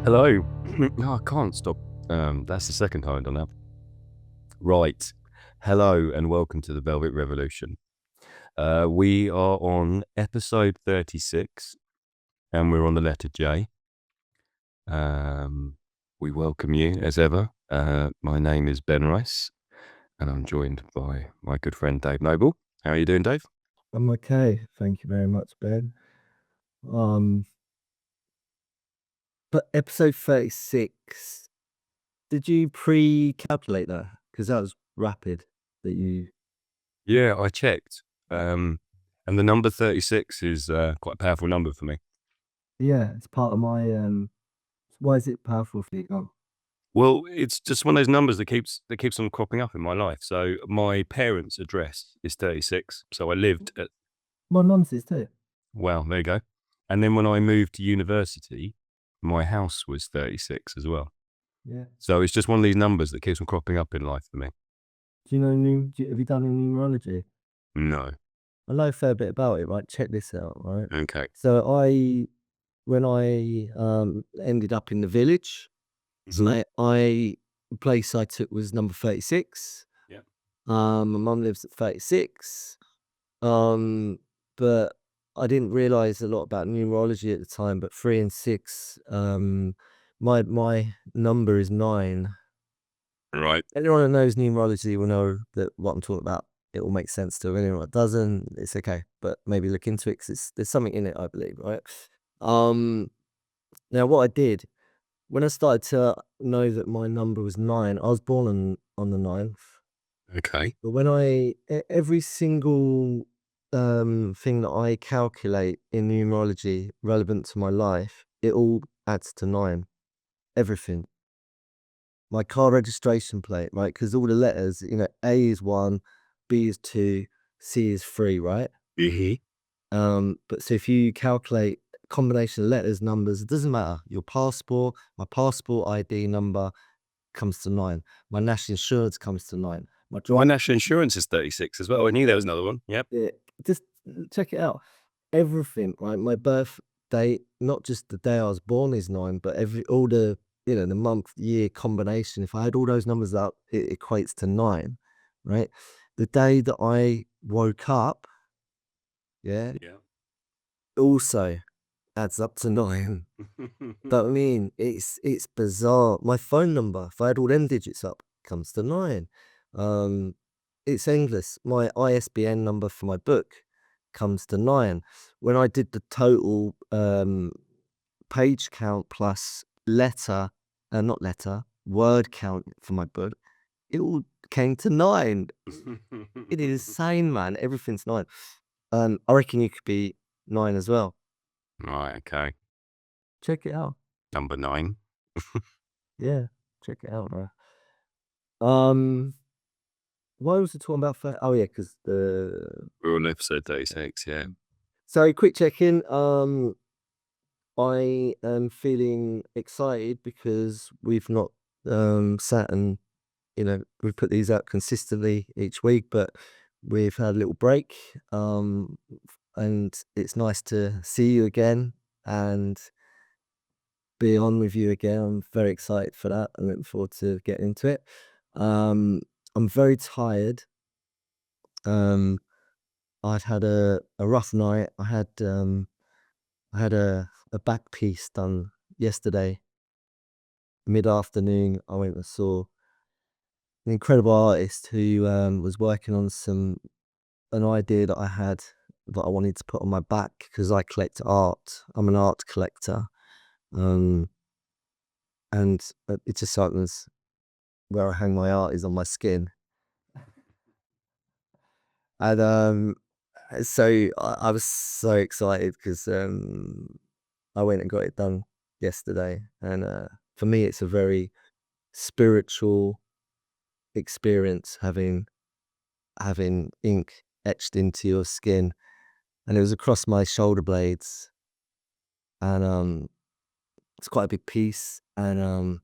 Hello. No, I can't stop. That's the second time I've done that. Right. Hello and welcome to the Velvet Revolution. We are on episode 36 and we're on the letter J. We welcome you as ever. My name is Ben Rice and I'm joined by my good friend Dave Noble. How are you doing, Dave? I'm okay, thank you very much, Ben. But episode 36, did you pre-calculate that? Because that was rapid that you... Yeah, I checked. And the number 36 is quite a powerful number for me. Yeah, it's part of my... Why is it powerful for you? Oh, Well, it's just one of those numbers that keeps on cropping up in my life. So my parents' address is 36. So I lived at my mum's is too. well, there you go. And then when I moved to university, my house was 36 as well. Yeah. So it's just one of these numbers that keeps on cropping up in life for me. Do you know, have you done any numerology? No. I know a fair bit about it, right? Check this out, right? Okay. So when I ended up in the village, the place I took was number 36. Yeah. My mum lives at 36. But I didn't realize a lot about numerology at the time, but 3 and 6, my number is 9. Right. Anyone that knows numerology will know that what I'm talking about, it will make sense to anyone that doesn't, it's okay, but maybe look into it because there's something in it, I believe, right? Now what I did, when I started to know that my number was 9, I was born on the 9th. Okay. But when every single thing that I calculate in numerology relevant to my life, it all adds to 9. Everything. My car registration plate, right? Because all the letters, A is 1, B is 2, C is 3, right? But so if you calculate combination of letters, numbers, it doesn't matter. Your passport, my passport ID number comes to 9. My national insurance comes to 9. My national insurance is 36 as well. I knew there was another one. Yep. Yeah, just check it out. Everything, right? My birth date, not just the day I was born is 9, but all the, the month, year combination. If I had all those numbers up, it equates to 9, right? The day that I woke up, yeah, also adds up to 9. But I mean, it's bizarre. My phone number, if I had all them digits up, comes to 9. It's endless. My ISBN number for my book comes to 9. When I did the total page count plus word count for my book, it all came to 9. It is insane, man. Everything's 9. I reckon you could be 9 as well. Right. Okay. Check it out. Number 9. Yeah, check it out, man. Why was it talking about? Oh yeah, because We're on episode 36. Yeah. So quick check-in. I am feeling excited because we've not sat and we put these out consistently each week, but we've had a little break. And it's nice to see you again and be on with you again. I'm very excited for that. I'm looking forward to getting into it. I'm very tired. I'd had a rough night. I had a back piece done yesterday. Mid-afternoon, I went and saw an incredible artist who was working on an idea that I had that I wanted to put on my back because I collect art. I'm an art collector. And it just happens where I hang my art is on my skin. And so I was so excited because I went and got it done yesterday. And for me, it's a very spiritual experience having ink etched into your skin. And it was across my shoulder blades. And it's quite a big piece. And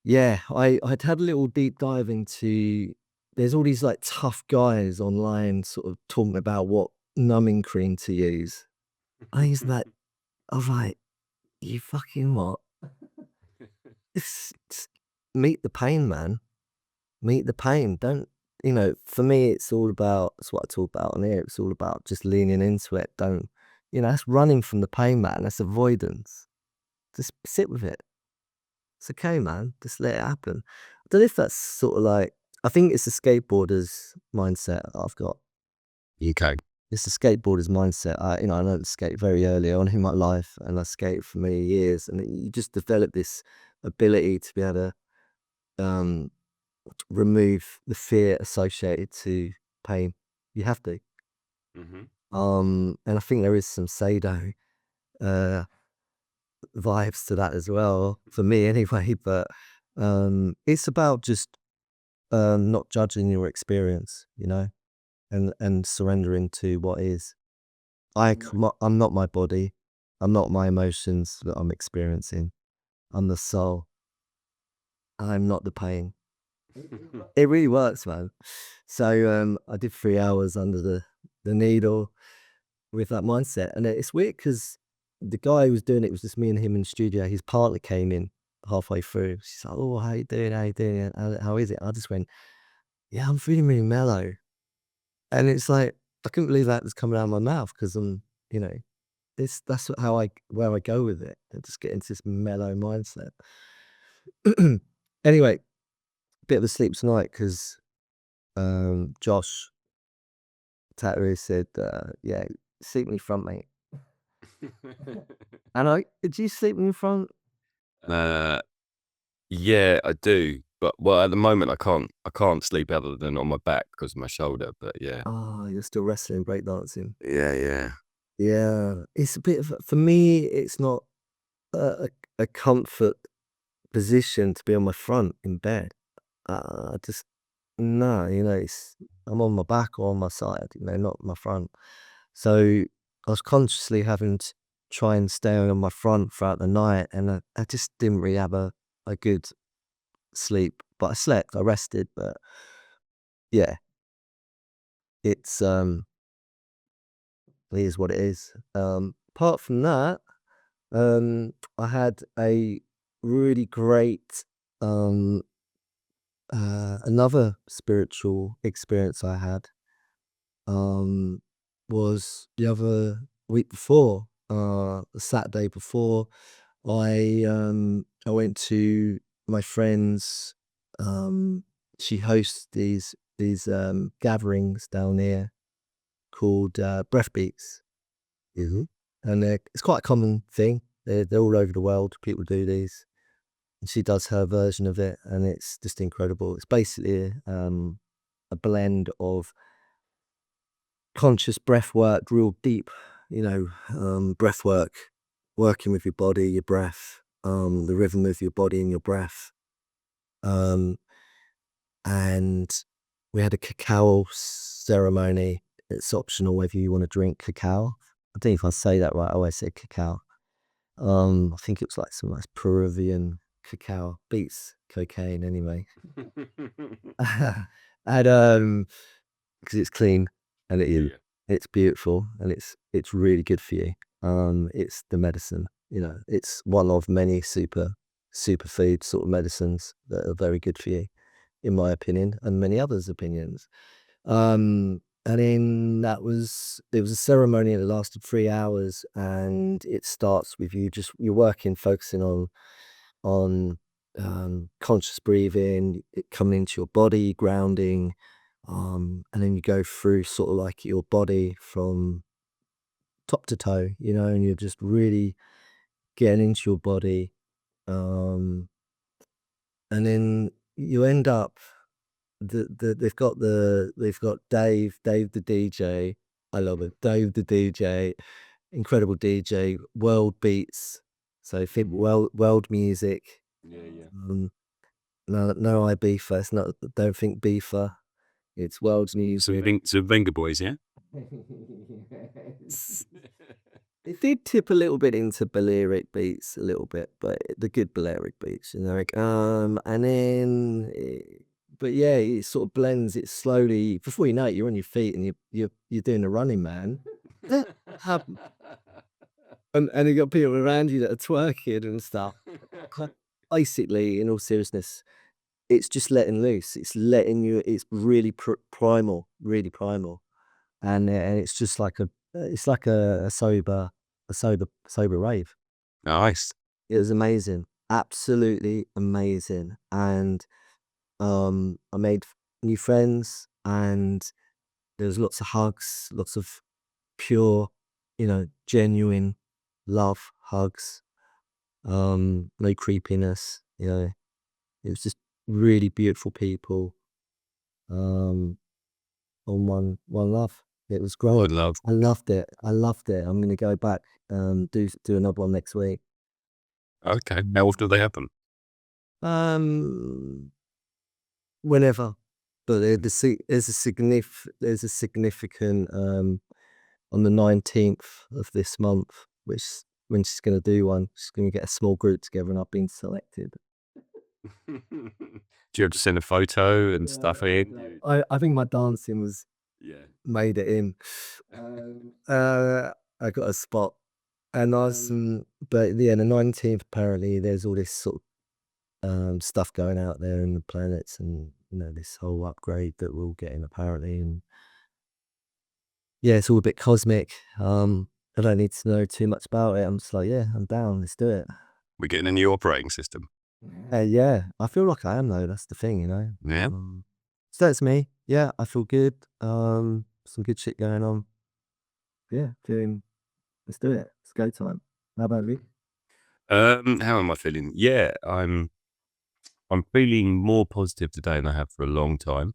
yeah, I'd had a little deep dive into, there's all these like tough guys online sort of talking about what numbing cream to use. I was like, you fucking what? it's meet the pain, man. Meet the pain. Don't for me, it's all about it's what I talk about on here. It's all about just leaning into it. Don't that's running from the pain, man. That's avoidance. Just sit with it. It's okay, man. Just let it happen. I don't know if that's sort of like I think it's a skateboarder's mindset that I've got. Okay. It's a skateboarder's mindset. I learned to skate very early on in my life, and I skated for many years. And you just develop this ability to be able to remove the fear associated to pain. You have to. Mhm. And I think there is some Sado uh, vibes to that as well, for me anyway. But it's about just not judging your experience, and surrendering to what is. I'm not my body. I'm not my emotions that I'm experiencing. I'm the soul. I'm not the pain. It really works, man. So I did 3 hours under the needle with that mindset, and it's weird because the guy who was doing it was just me and him in the studio. His partner came in halfway through. She's like, "Oh, how you doing? How you doing? How is it?" I just went, "Yeah, I'm feeling really mellow," and it's like I couldn't believe that was coming out of my mouth because you know, that's how where I go with it, and just get into this mellow mindset. Anyway, bit of a sleep tonight because Josh Tattoo said, "Yeah, sleep in front, mate." And did you sleep in front? Uh, yeah, I do, but well, at the moment, I can't sleep other than on my back because of my shoulder. But yeah, Oh, you're still wrestling, breakdancing. yeah, yeah. Yeah, it's a bit of for me. It's not a comfort position to be on my front in bed. I just no, it's I'm on my back or on my side, not my front. So I was consciously having to try and stay on my front throughout the night, and I just didn't really have a good sleep. But I slept, I rested, but yeah, it's it is what it is. Apart from that, I had a really great um another spiritual experience I had um was the other week before, the Saturday before. I went to my friend's. She hosts these gatherings down here called breath beats. Mhm. And it's quite a common thing. They're all over the world. People do these, and she does her version of it, and it's just incredible. It's basically a blend of conscious breath work, real deep, breath work, working with your body, your breath, the rhythm of your body and your breath. Um, and we had a cacao ceremony. It's optional whether you want to drink cacao. I don't know if I say that right. I always say cacao. I think it was like some nice Peruvian cacao. Beats cocaine anyway. And because it's clean and Yeah, yeah. it's beautiful and it's really good for you. It's the medicine, it's one of many superfood sort of medicines that are very good for you, in my opinion, and many others' opinions. And then there was a ceremony that lasted 3 hours, and it starts with you're working, focusing on conscious breathing, it coming into your body, grounding, and then you go through sort of like your body from top to toe, and you're just really getting into your body, um, and then you end up they've got Dave the DJ. I love it. Dave the DJ, incredible DJ, world beats. So think Mhm. world music. Yeah, yeah. Um, no, I beefer. It's not. Don't think beefer. It's world music. Some Venga boys, yeah. Yes. It did tip a little bit into Balearic beats, a little bit, but the good Balearic beats, and then, but yeah, it sort of blends it slowly. Before you know it, you're on your feet and you're doing the running man. And you got people around you that are twerking and stuff. basically, in all seriousness, it's just letting loose. It's letting you. It's really primal, really primal, and it's just like a sober rave. Nice. It was amazing, absolutely amazing, and I made new friends, and there was lots of hugs, lots of pure, genuine love hugs. No creepiness. It was just really beautiful people. On one love. It was I great. love. I loved it. I loved it. I'm gonna go back. Do another one next week. Okay. How often do they happen? Um, Whenever, but there's a significant on the 19th of this month, which when she's gonna do one, she's gonna get a small group together, and I've been selected. Do you have to send a photo and stuff in? I think my dancing was Yeah. made it in. I got a spot, and I was, but yeah, the 19th apparently there's all this sort of stuff going out there in the planets, and this whole upgrade that we're all getting apparently, and yeah, it's all a bit cosmic. I don't need to know too much about it. I'm just like, yeah, I'm down. Let's do it. We're getting a new operating system. Yeah, I feel like I am though. That's the thing, Yeah. So that's me. Yeah, I feel good. Some good shit going on. Yeah, feeling. Let's do it. It's go time. How about you? How am I feeling? Yeah, I'm feeling more positive today than I have for a long time.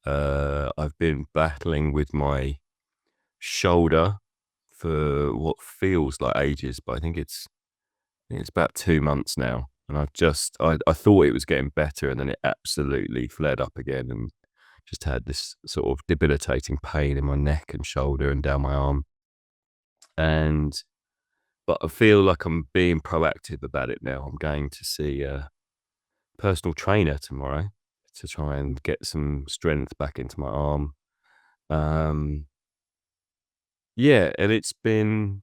I've been battling with my shoulder for what feels like ages, but I think it's about 2 months now. And I thought it was getting better, and then it absolutely flared up again, and just had this sort of debilitating pain in my neck and shoulder and down my arm. But I feel like I'm being proactive about it now. I'm going to see a personal trainer tomorrow to try and get some strength back into my arm. Um, yeah, and it's been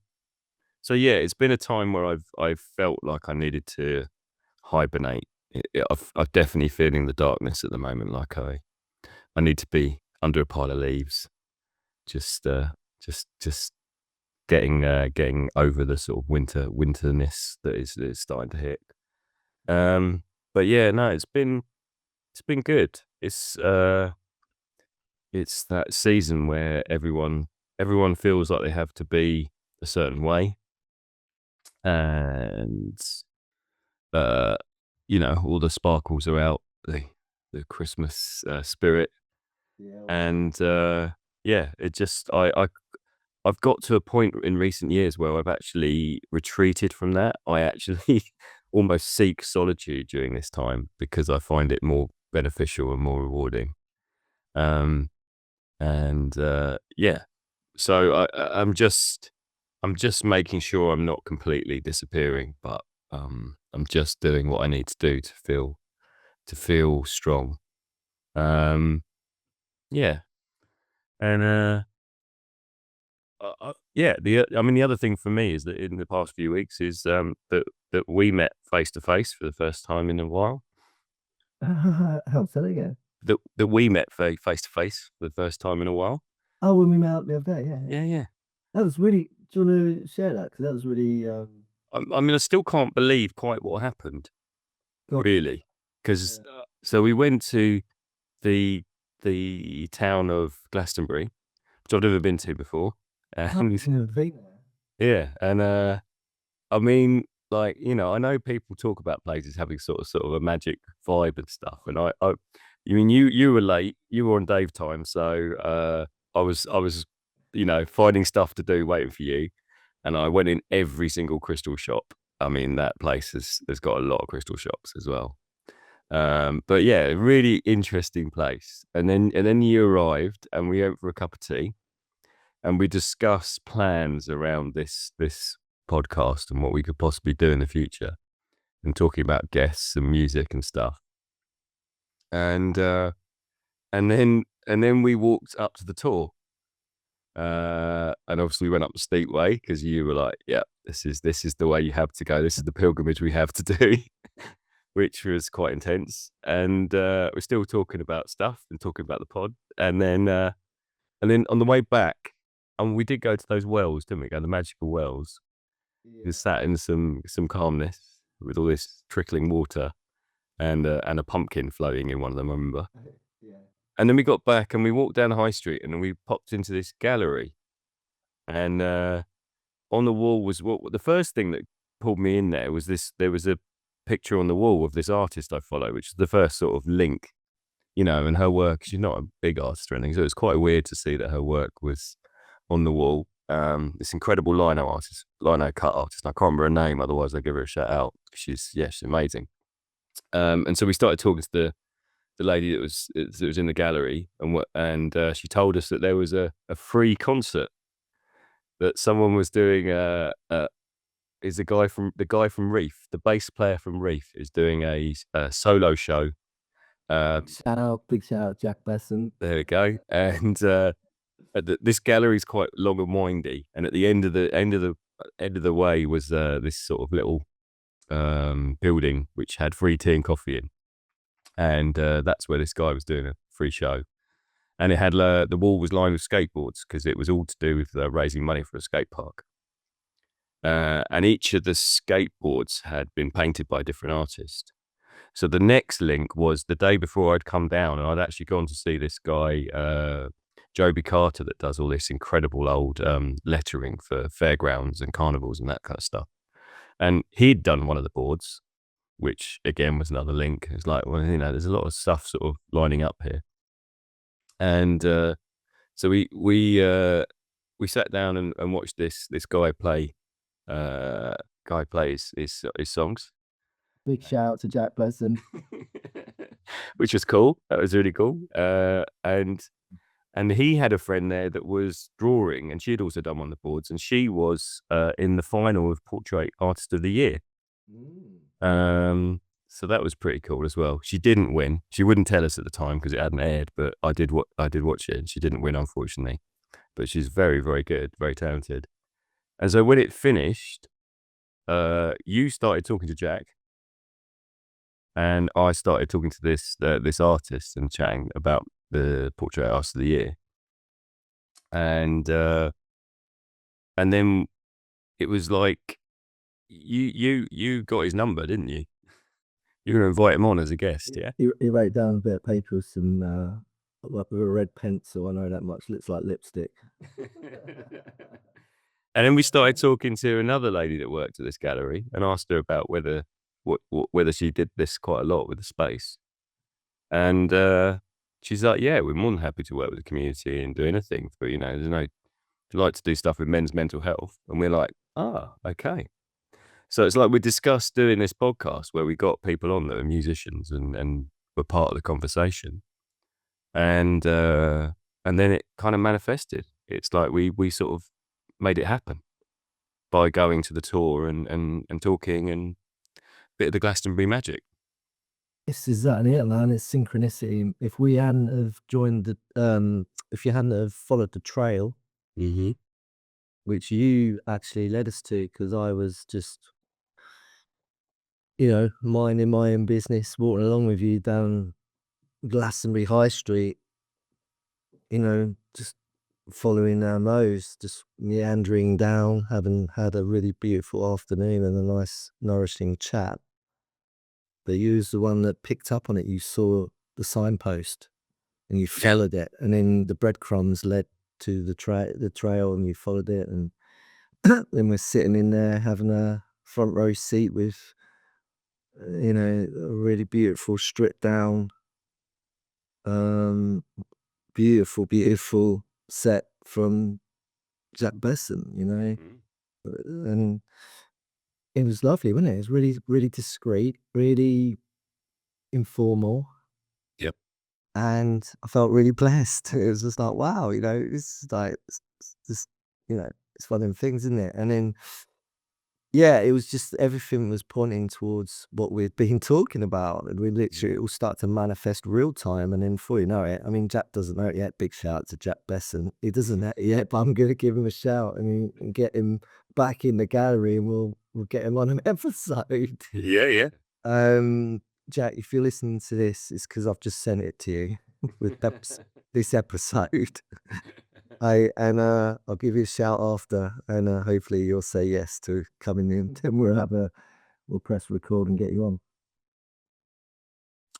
a time where I've felt like I needed to hibernate. I'm definitely feeling the darkness at the moment. Like I need to be under a pile of leaves, just just getting over the sort of winterness that is starting to hit. But yeah, no, it's been good. It's that season where everyone feels like they have to be a certain way, and uh, all the sparkles are out, the Christmas spirit, Yeah. and yeah, it just I've got to a point in recent years where I've actually retreated from that. I actually almost seek solitude during this time because I find it more beneficial and more rewarding. Um, and yeah, so I'm just making sure I'm not completely disappearing, but I'm just doing what I need to do to feel strong. Um, yeah, and yeah, I mean, the other thing for me is that in the past few weeks is that we met face to face for the first time in a while. How say that again? That we met face to face for the first time in a while. Oh, when we met up the other day, yeah, yeah. Yeah, yeah. That was really. Do you want to share that? Because that was really. I mean, I still can't believe quite what happened, God, really, because yeah. so we went to the the town of Glastonbury, which I've never been to before, and I've never been there. yeah, and I mean, like, I know people talk about places having sort of a magic vibe and stuff, and you mean you were late, you were on Dave time, so I was finding stuff to do, waiting for you, and I went in every single crystal shop. I mean, that place has got a lot of crystal shops as well. But yeah, really interesting place. And then you arrived, and we went for a cup of tea, and we discussed plans around this podcast and what we could possibly do in the future, and talking about guests and music and stuff. And and then we walked up to the tour. And obviously we went up the steep way because you were like, "Yeah, this is the way you have to go. This is the pilgrimage we have to do." which was quite intense. And we're still talking about stuff and talking about the pod. And then on the way back, and we did go to those wells, didn't we? Go to the magical wells. We Yeah. sat in some calmness with all this trickling water and a pumpkin floating in one of them, I remember. Yeah. And then we got back and we walked down the high street and we popped into this gallery. And on the wall was the first thing that pulled me in there was this. There was a picture on the wall of this artist I follow, which is the first sort of link, and her work. She's not a big artist or anything, so it was quite weird to see that her work was on the wall. This incredible lino cut artist. I can't remember her name, otherwise I'd give her a shout out. She's amazing. And so we started talking to the lady that was in the gallery, and she told us that there was a free concert that someone was doing. Is the guy from Reef, the bass player from Reef, is doing a solo show. Big shout out, Jack Besson. There we go. And this gallery is quite long and windy, and at the end of the way was this sort of little building which had free tea and coffee in, and that's where this guy was doing a free show. And it had the wall was lined with skateboards because it was all to do with raising money for a skate park. And each of the skateboards had been painted by a different artist. So the next link was the day before I'd come down, and I'd actually gone to see this guy, Joby Carter, that does all this incredible old lettering for fairgrounds and carnivals and that kind of stuff. And he'd done one of the boards, which again was another link. It's like, well, there's a lot of stuff sort of lining up here. And so we sat down and watched this guy play. Guy plays his songs. Big shout out to Jack Besson. Which was cool. That was really cool. And he had a friend there that was drawing, and she had also done one of the boards, and she was in the final of Portrait Artist of the Year. So that was pretty cool as well. She didn't win. She wouldn't tell us at the time because it hadn't aired, but I did watch it, and she didn't win, unfortunately. But she's very, very good, very talented. And so when it finished, you started talking to Jack, and I started talking to this artist and chatting about the Portrait Artist of the Year. And then it was like you got his number, didn't you? You were going to invite him on as a guest, yeah? He wrote down a bit of paper with some with a red pencil. I know that much. Looks like lipstick. And then we started talking to another lady that worked at this gallery and asked her about whether she did this quite a lot with the space. And she's like, yeah, we're more than happy to work with the community and do anything. But, we like to do stuff with men's mental health. And we're like, okay. So it's like we discussed doing this podcast where we got people on that are musicians and were part of the conversation. And then it kind of manifested. It's like we sort of made it happen by going to the tour and talking and a bit of the Glastonbury magic. This is exactly it, man. It's synchronicity. If we hadn't have joined if you hadn't have followed the trail, which you actually led us to, because I was just, minding my own business, walking along with you down Glastonbury High Street, just following our nose, just meandering down, having had a really beautiful afternoon and a nice, nourishing chat. But you was the one that picked up on it. You saw the signpost and you followed it, and then the breadcrumbs led to the trail, and you followed it, and then we're sitting in there having a front row seat with, a really beautiful stripped down, beautiful set from Jack Besson, and it was lovely, wasn't it? It was really, really discreet, really informal. Yep. And I felt really blessed. It was just like, wow, this is like, it's just, it's one of them things, isn't it? And then, yeah, it was just everything was pointing towards what we'd been talking about. And we literally, it all started to manifest real time. And then before you know it, I mean, Jack doesn't know it yet. Big shout out to Jack Besson. He doesn't know it yet, but I'm going to give him a shout and get him back in the gallery, and we'll get him on an episode. Yeah. Jack, if you're listening to this, it's because I've just sent it to you with this episode. I'll give you a shout after, and hopefully you'll say yes to coming in. Then we'll press record and get you on.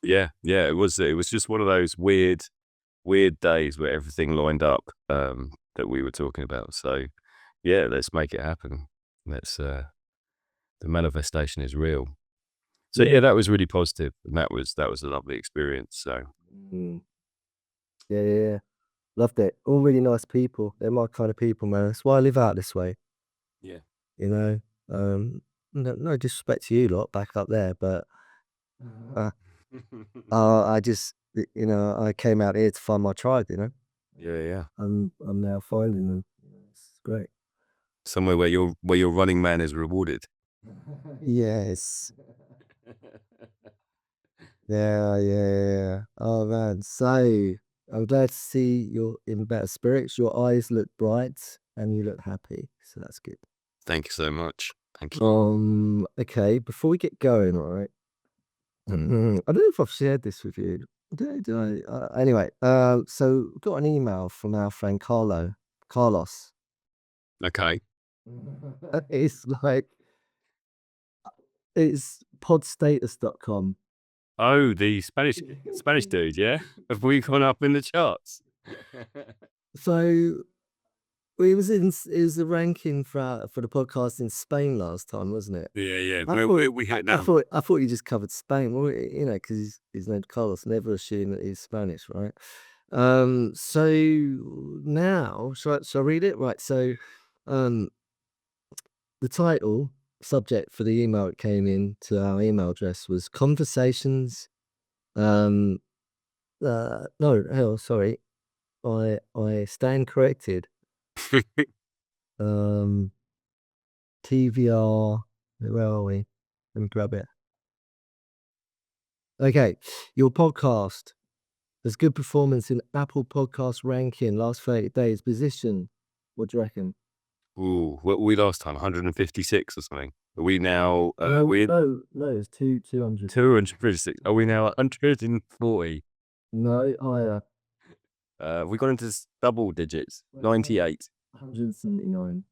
Yeah, it was just one of those weird days where everything lined up that we were talking about. So yeah, let's make it happen. Let's the manifestation is real. So yeah, that was really positive, and that was a lovely experience. So Yeah. Loved it. All really nice people. They're my kind of people, man. That's why I live out this way. yeah. You know, no disrespect to you lot back up there, but I just, I came out here to find my tribe. Yeah. I'm now finding them. It's great. Somewhere where your running man is rewarded. Yes. Yeah. Oh man. So I'm glad to see you're in better spirits. Your eyes look bright and you look happy. So that's good. Thank you so much. Thank you. Okay, before we get going, all right. I don't know if I've shared this with you. Did I? Anyway, so we got an email from our friend Carlos. Okay. It's like it's podstatus.com. Oh, the Spanish dude, yeah? Have we gone up in the charts? So it was the ranking for the podcast in Spain last time, wasn't it? Yeah. I Where thought, we hit I now? thought you just covered Spain. Well, because his name's Carlos. Never assume that he's Spanish, right? So now, shall I read it? Right. So, the title subject for the email that came in to our email address was conversations. No, hell, sorry. I stand corrected. TVR. Where are we? Let me grab it. Okay, your podcast. There's good performance in Apple Podcast ranking last 30 days. Position. What do you reckon? Ooh, what were we last time? 156 or something. Are we now? No, it's 200. 256. Are we now 140? No, higher. We got into double digits. 98. 179.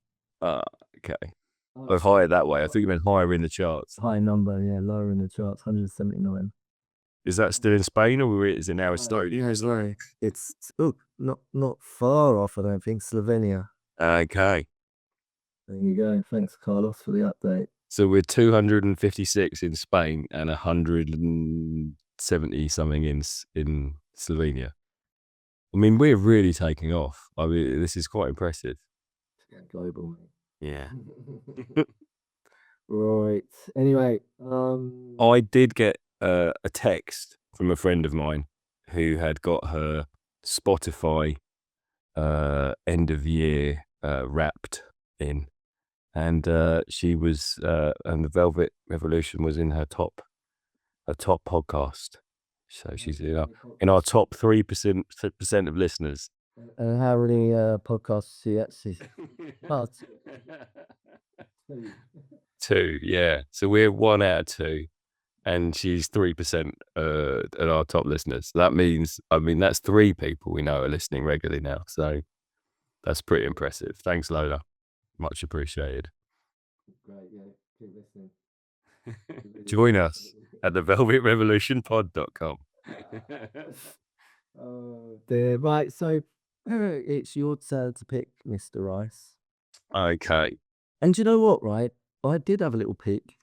Okay. Oh, higher that way. I thought you meant higher in the charts. High number, yeah, lower in the charts, 179. Is that still in Spain, or is it now Estonia? Is it? It's not far off, I don't think. Slovenia. Okay. There you go. Thanks, Carlos, for the update. So we're 256 in Spain and 170 something in Slovenia. I mean, we're really taking off. I mean, this is quite impressive. Global. Yeah. Right. Anyway, I did get a text from a friend of mine who had got her Spotify end of year wrapped in, and she was and the Velvet Revolution was in her top podcast. So she's in our top 3% of listeners. and how many podcasts she actually parts? Two, yeah. So we're 1 out of 2, and she's 3% at our top listeners. That means, I mean, that's 3 people we know are listening regularly now. So that's pretty impressive. Thanks, Lola. Much appreciated. Great, yeah. Keep listening. Join us at thevelvetrevolutionpod.com. Oh dear. Right, so it's your turn to pick, Mr. Rice. Okay. And you know what, right? I did have a little pick.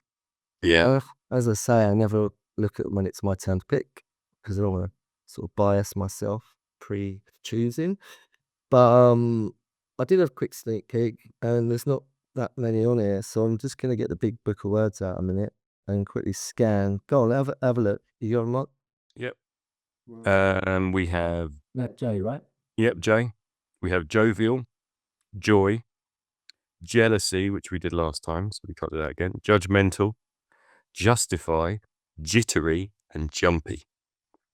Yeah. As I say, I never look at when it's my turn to pick because I don't want to sort of bias myself pre-choosing. But I did have a quick sneak peek, and there's not that many on here, so I'm just gonna get the big book of words out a minute and quickly scan. Go on, have a look. You got them up? Yep. We have Jay, right? Yep, Jay. We have jovial, joy, jealousy, which we did last time, so we can't do that again. Judgmental, justify, jittery, and jumpy.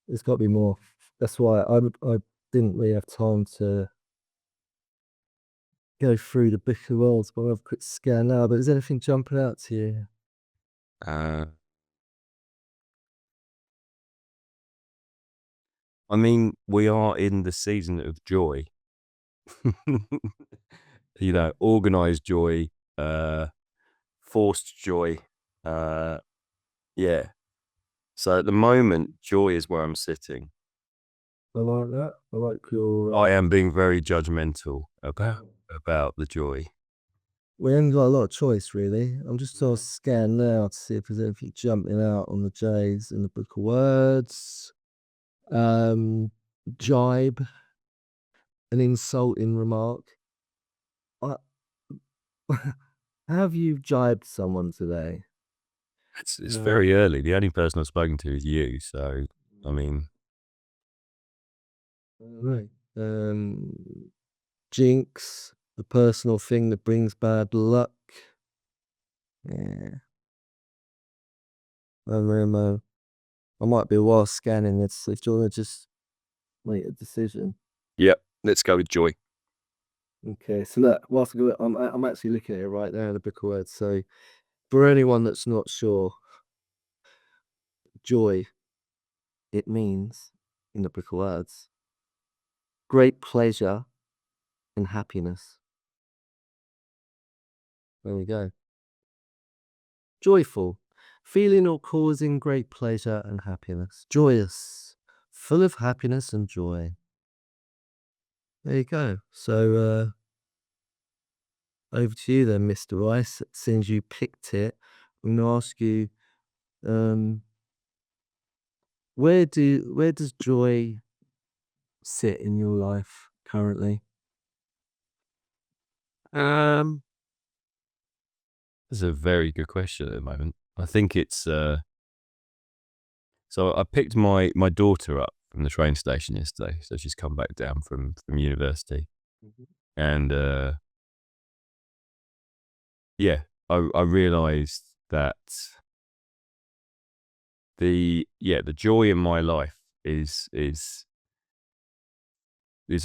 There's got to be more. That's why I didn't really have time to go through the book of words, but I'll have a quick scan now. But is anything jumping out to you? I mean, we are in the season of joy. Organized joy, forced joy. Yeah. So at the moment, joy is where I'm sitting. I like that. I like your. I am being very judgmental about the joy. We haven't got a lot of choice, really. I'm just on a scan now to see if there's anything jumping out on the J's in the book of words. Jibe, an insulting remark. I, have you jibed someone today? It's very early. The only person I've spoken to is you. So, I mean, Right. Jinx, the personal thing that brings bad luck. Yeah. I might be a while scanning it. So if you want to just make a decision. yep. Let's go with joy. Okay, so look, I'm actually looking at it right there in the book of words. So for anyone that's not sure, joy, it means in the book of words, great pleasure and happiness. There we go. Joyful, feeling or causing great pleasure and happiness. Joyous, full of happiness and joy. There you go. So over to you then, Mr. Rice. Since you picked it, I'm gonna ask you, um, where does joy sit in your life currently? Um, That's a very good question at the moment. I think it's so I picked my daughter up from the train station yesterday. So she's come back down from university, Mhm. and yeah, I realised that the joy in my life is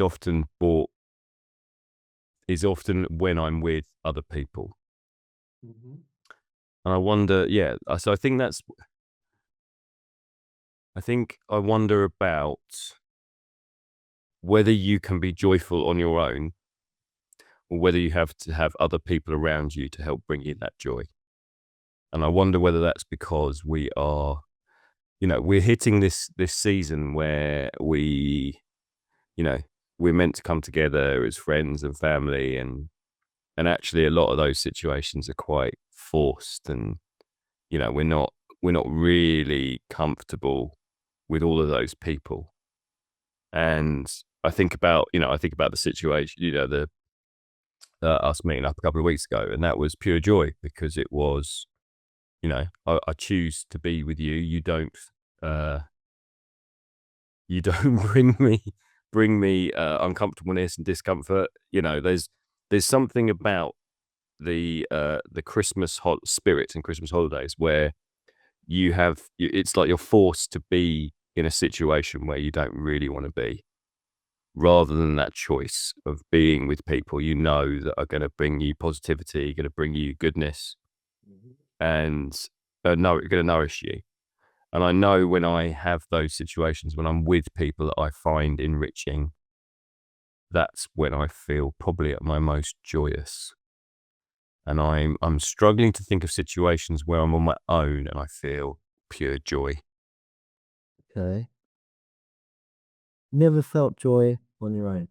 often bought is often when I'm with other people, Mhm. and I wonder, yeah. So I think I wonder about whether you can be joyful on your own or whether you have to have other people around you to help bring you that joy. And I wonder whether that's because we're hitting this season where you know, we're meant to come together as friends and family, and actually a lot of those situations are quite forced, and we're not really comfortable with all of those people. And I think about the situation, the us meeting up a couple of weeks ago, and that was pure joy because it was, I choose to be with you. Uh, you don't bring me uncomfortableness and discomfort. There's something about the Christmas spirit and Christmas holidays where it's like you're forced to be in a situation where you don't really want to be, rather than that choice of being with people that are going to bring you positivity, going to bring you goodness, Mhm. and no, going to nourish you. And I know when I have those situations, when I'm with people that I find enriching, that's when I feel probably at my most joyous. And I'm struggling to think of situations where I'm on my own and I feel pure joy. Okay. Never felt joy on your own.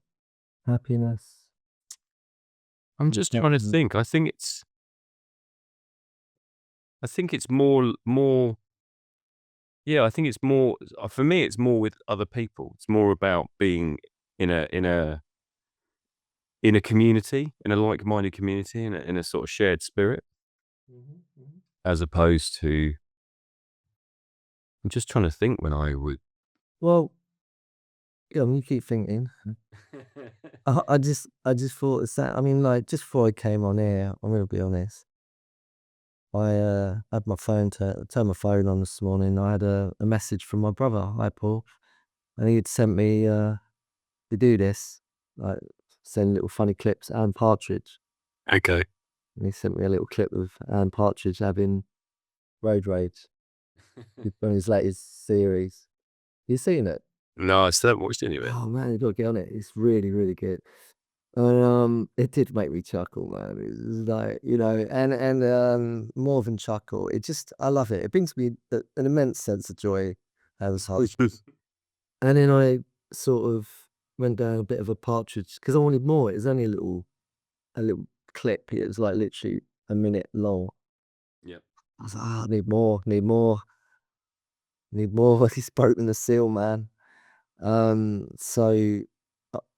Happiness. I'm just trying to Contentment. think. I think it's more. Yeah, I think it's more for me. It's more with other people. It's more about being in a community, in a like-minded community, in a sort of shared spirit, Mhm, mhm. as opposed to. I'm just trying to think when I would. Well, yeah, you keep thinking. I just thought it's that. I mean, like just before I came on here, I'm gonna be honest. I had my phone turned my phone on this morning. I had a message from my brother. Hi, Paul, and he had sent me to do this, like send little funny clips. And Partridge, Okay. and he sent me a little clip of Anne Partridge having road rage on his latest series. You seen it? No, I still haven't watched any of it. Oh man, you gotta get on it. It's really, really good. It did make me chuckle, man. It was like, and more than chuckle, it just I love it. It brings me an immense sense of joy as and then I sort of went down a bit of a Partridge because I wanted more. It was only a little clip. It was like literally a minute long. Yep. I was like, "Oh, I need more, need more, need more." He's broken the seal, man. So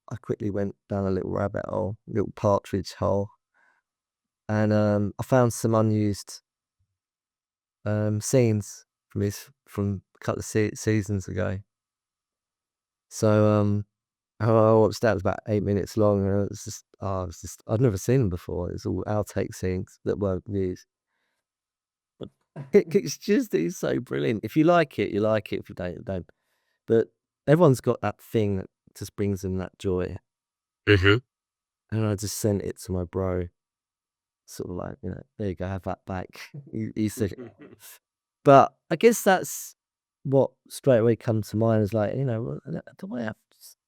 I quickly went down a little rabbit hole, little Partridge hole, and I found some unused scenes from a couple of seasons ago. So I watched that. It was about 8 minutes long, and it was just I'd never seen them before. It's all outtake scenes that weren't used. But it's so brilliant. If you like it, you like it. If you don't, you don't. But everyone's got that thing that just brings them that joy. Mhm. And I just sent it to my bro, sort of like, there you go, have that back. He said, but I guess that's what straight away come to mind is like, well,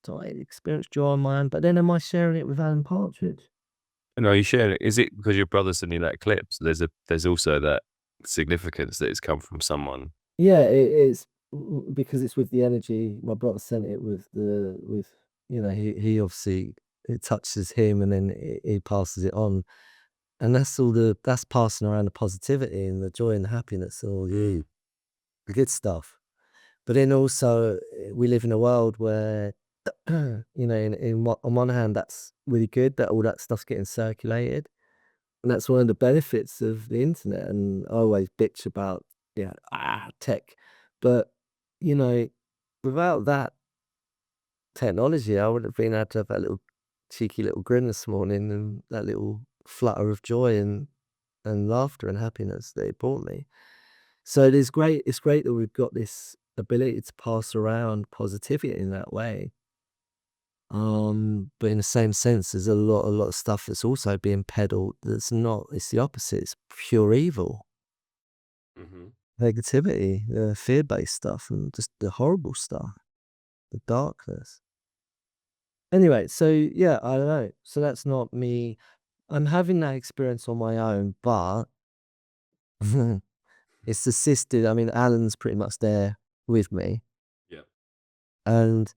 do I experience joy on my own? But then am I sharing it with Alan Partridge? And are you sharing it? Is it because your brother sent you that clip? So there's also that significance that it's come from someone. Yeah, it is because it's with the energy. My brother sent it he obviously it touches him and then he passes it on. And that's passing around the positivity and the joy and the happiness, all Mm. the good stuff. But then also, we live in a world where, on one hand, that's really good that all that stuff's getting circulated. And that's one of the benefits of the internet. And I always bitch about, tech. But, you know, without that technology, I wouldn't have been able to have that little cheeky little grin this morning and that little flutter of joy and laughter and happiness that it brought me. So it's great that we've got this ability to pass around positivity in that way. But in the same sense, there's a lot of stuff that's also being peddled that's not, it's the opposite, it's pure evil, Mhm. negativity, fear-based stuff, and just the horrible stuff, the darkness. Anyway, so yeah, I don't know. So that's not me. I'm having that experience on my own, but it's assisted. I mean, Alan's pretty much there with me. Yeah. And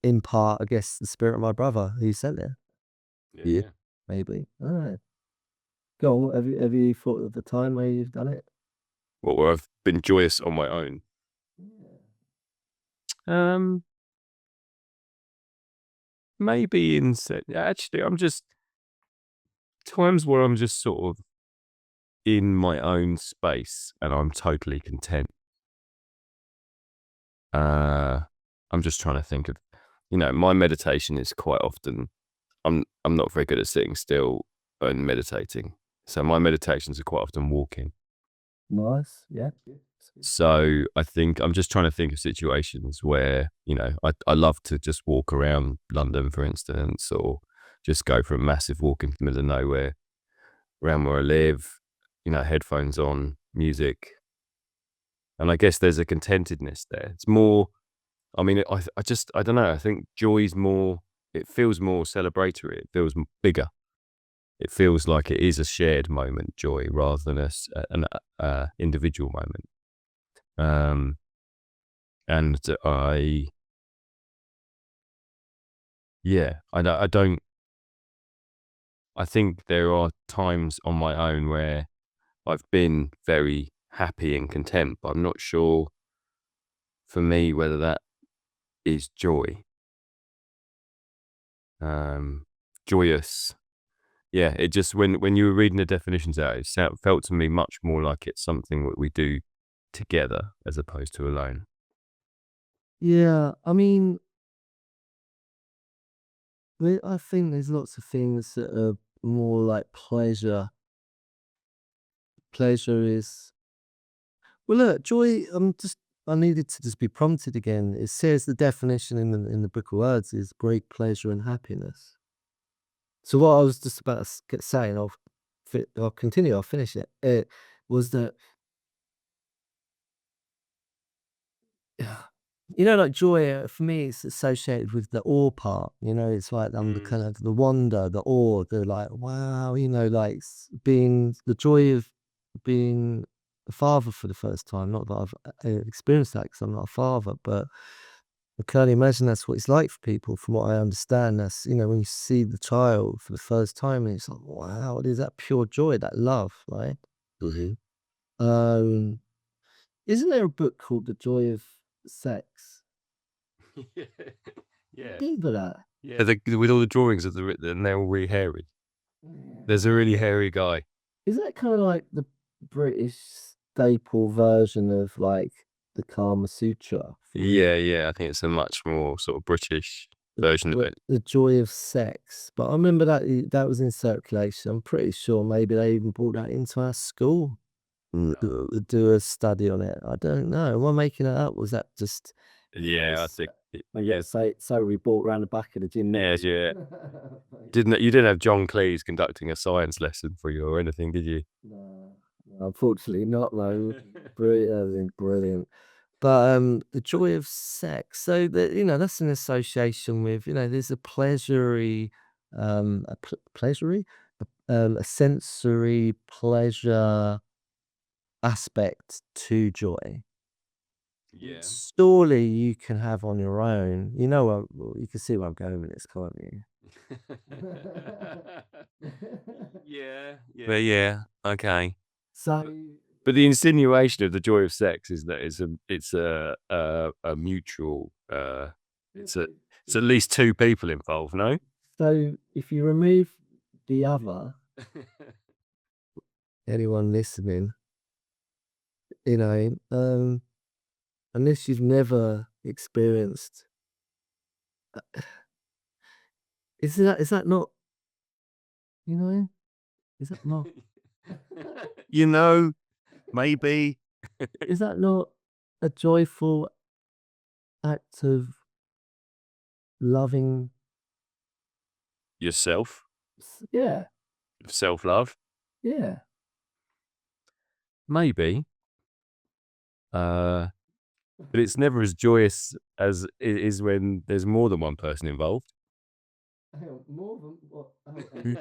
in part, I guess, the spirit of my brother who sent it. Yeah, Yeah. yeah. Maybe. Alright. Go on, have you thought of the time where you've done it? What, where I've been joyous on my own? Um, maybe actually, I'm just times where I'm just sort of in my own space and I'm totally content. Uh, I'm just trying to think of, my meditation is quite often. I'm not very good at sitting still and meditating, so my meditations are quite often walking. Nice, yeah. So I think I'm just trying to think of situations where, I love to just walk around London, for instance, or just go for a massive walk into the middle of nowhere, around where I live, headphones on, music. And I guess there's a contentedness there. It's more, I mean, I don't know. I think joy's more, it feels more celebratory. It feels bigger. It feels like it is a shared moment, joy, rather than an individual moment. Um, and yeah, I don't, I think there are times on my own where I've been very happy and content, but I'm not sure for me whether that is joy. Um, joyous. Yeah, it just, when you were reading the definitions out, felt to me much more like it's something that we do together as opposed to alone. Yeah, I mean, I think there's lots of things that are more like pleasure. Pleasure is well, look, joy, I needed to just be prompted again. It says the definition in the book of words is great pleasure and happiness. So what I was just about to say, and I'll continue, I'll finish it, was that You know, like joy for me, it's associated with the awe part. You know, it's like the kind of the wonder, the awe, the like, wow. You know, like being the joy of being a father for the first time. Not that I've experienced that because I'm not a father, but I can only imagine that's what it's like for people. From what I understand, that's when you see the child for the first time, and it's like, wow, it is that pure joy, that love, right? Mhm. Um, isn't there a book called The Joy of Sex? Yeah. Remember that? Yeah, with all the drawings of and they're all really hairy. There's a really hairy guy. Is that kind of like the British staple version of like the Kama Sutra? Yeah, I think it's a much more sort of British version of it. The Joy of Sex. But I remember that that was in circulation. I'm pretty sure maybe they even brought that into our school. Do a study on it. I don't know. Am I making it up? Was that just Yeah, I think yeah, so we brought around the back of the gym. yeah. You didn't have John Cleese conducting a science lesson for you or anything, did you? No, unfortunately not, no. Brilliant, brilliant. But the joy of sex. So that that's an association with there's a pleasury, a sensory pleasure aspect to joy. Yeah. Surely you can have on your own. You know what? Well, you can see where I'm going with this, can't you? But yeah, okay. So But the insinuation of the joy of sex is that it's a mutual it's at least two people involved, no? so if you remove the other, anyone listening, you know, unless you've never experienced, is that not, you know, is that not, You know, maybe is that not a joyful act of loving? yourself, Yeah, self-love, yeah. maybe. Uh, but it's never as joyous as it is when there's more than one person involved. Hang on, more than what?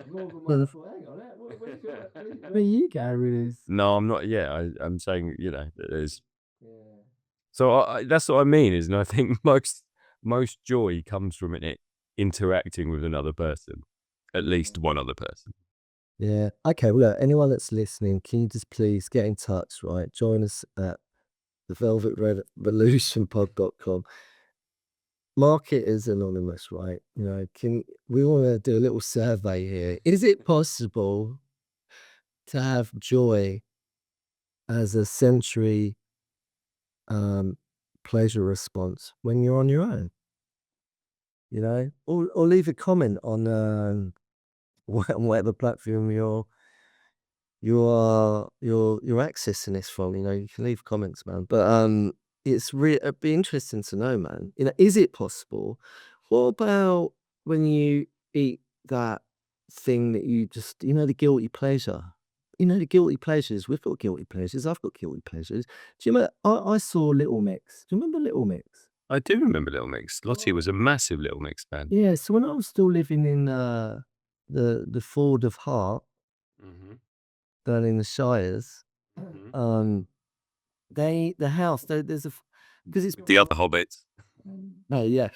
More than one. Hang on, where you go with this? No, I'm not. Yeah, I'm saying that there's. Yeah. So that's what I mean. Is and I think most joy comes from it interacting with another person, at least one other person. Yeah. Okay. Well, look, anyone that's listening, can you just please get in touch, right? Join us at the Velvet Revolution pod.com. Market is anonymous, right? Can we want to do a little survey here? Is it possible to have joy as a sensory pleasure response when you're on your own? Or leave a comment on whatever platform you're accessing this from. You can leave comments, man. But it'd be interesting to know, man. Is it possible? What about when you eat that thing that you just the guilty pleasure? The guilty pleasures. We've got guilty pleasures. I've got guilty pleasures. Do you remember? I saw Little Mix. Do you remember Little Mix? I do remember Little Mix. Lottie was a massive Little Mix fan. Yeah. So when I was still living in the Ford of Heart Mm-hmm. down in the Shires, Mm-hmm. um, the house there's a because it's The other hobbits. no, yeah,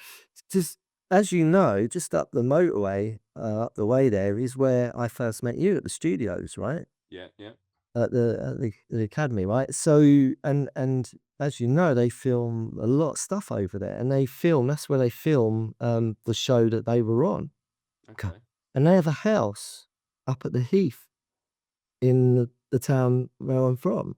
just as you know, just up the motorway, up the way there is where I first met you at the studios, right? Yeah. At the academy, right? So and as you know, they film a lot of stuff over there, and that's where they film the show that they were on. Okay. And they have a house up at the Heath in the town where I'm from.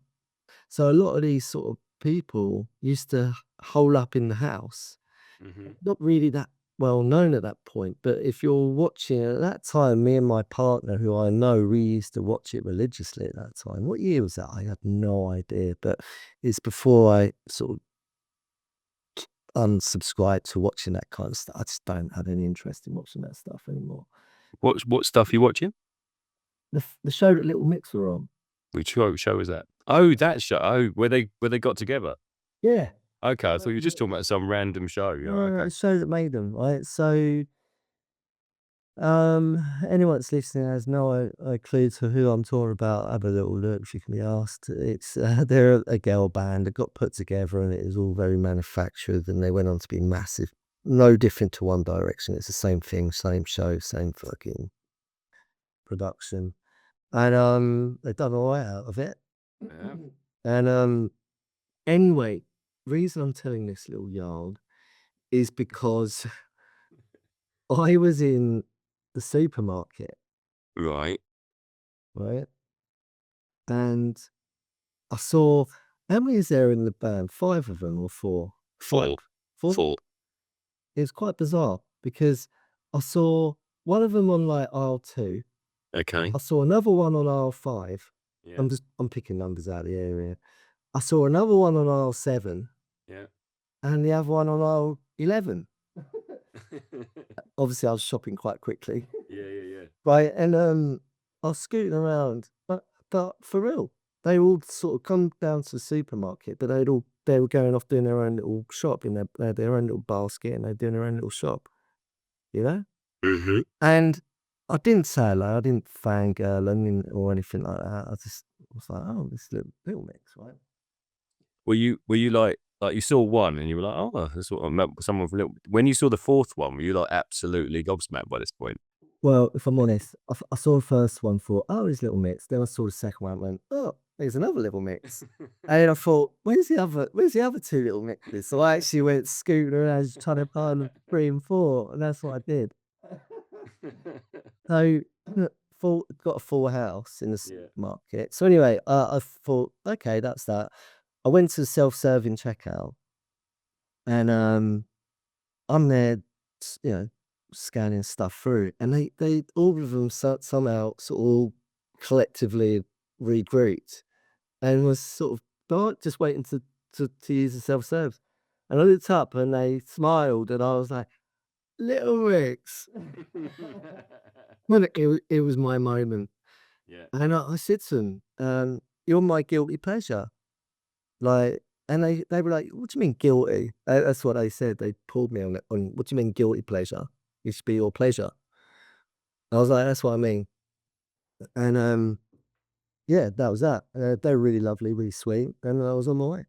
So a lot of these sort of people used to hole up in the house. Mm-hmm. Not really that well known at that point, but if you're watching at that time, me and my partner, who I know, we used to watch it religiously at that time. What year was that? I have no idea, but it's before I sort of unsubscribed to watching that kind of stuff. I just don't have any interest in watching that stuff anymore. What stuff you watching? The show that Little Mix were on. Which show was that? Oh, that show. Oh, where they got together. Yeah. Okay, I thought you were just talking about some random show. Yeah, No, okay. a show that made them, right? So, anyone that's listening has no clue to who I'm talking about. Have a little look if you can be asked. It's they're a girl band that got put together, and it is all very manufactured, and they went on to be massive. No different to One Direction. It's the same thing, same show, same fucking production, and they've done all right out of it. Yeah. And anyway, reason I'm telling this little yarn is because I was in the supermarket, Right. right? And I saw how many is there in the band? 5 of them or 4? 5. Four. 4? Four. It was quite bizarre because I saw one of them on, like, aisle 2. Okay. I saw another one on aisle 5. Yeah. I'm picking numbers out of the area. I saw another one on aisle 7 Yeah. and the other one on aisle 11. Obviously, I was shopping quite quickly. Yeah, yeah, yeah. Right, and, I was scooting around, but for real, they all sort of come down to the supermarket, but they were going off doing their own little shop in they had their own little basket, and they're doing their own little shop, you know? Mhm. And I didn't say hello, I didn't fangirl or anything like that, I just was like, "Oh, this little mix," right? Were you like you saw one and you were like, "Oh, that's what I met someone with a little." When you saw the fourth one, were you like absolutely gobsmacked by this point? Well, if I'm honest, I saw the first one, thought, "Oh, there's Little Mix." Then I saw the second one and went, "Oh, there's another Little Mix." And then I thought, where's the other 2 Little Mixes? So I actually went scooting around just trying to find them 3 and 4, and that's what I did. So, got a full house in the Yeah. supermarket. So anyway, I thought, "Okay, that's that." I went to the self-serving checkout and, I'm there, scanning stuff through, and they all of them somehow sort of all collectively regrouped and was sort of just waiting to use the self-serve. And I looked up and they smiled, and I was like, "Little Ricks." Well, it was my moment, Yeah. and I said to them, "You're my guilty pleasure." Like, and they were like, "What do you mean guilty?" That's what they said. They pulled me on it. On what do you mean guilty pleasure? It should be your pleasure. I was like, "That's what I mean." And yeah, that was that. They were really lovely, really sweet, and I was on my way.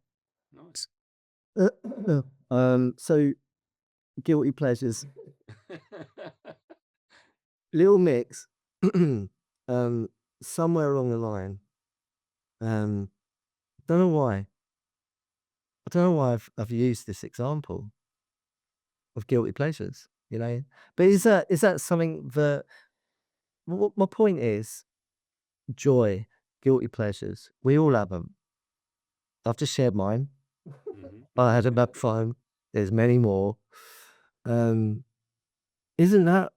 Nice. So guilty pleasures, little mix. um, Somewhere along the line, um, don't know why. I don't know why I've used this example of guilty pleasures. But is that something that? What my point is, joy, guilty pleasures. We all have them. I've just shared mine. Mhm. I had a bad time. There's many more. Um, isn't that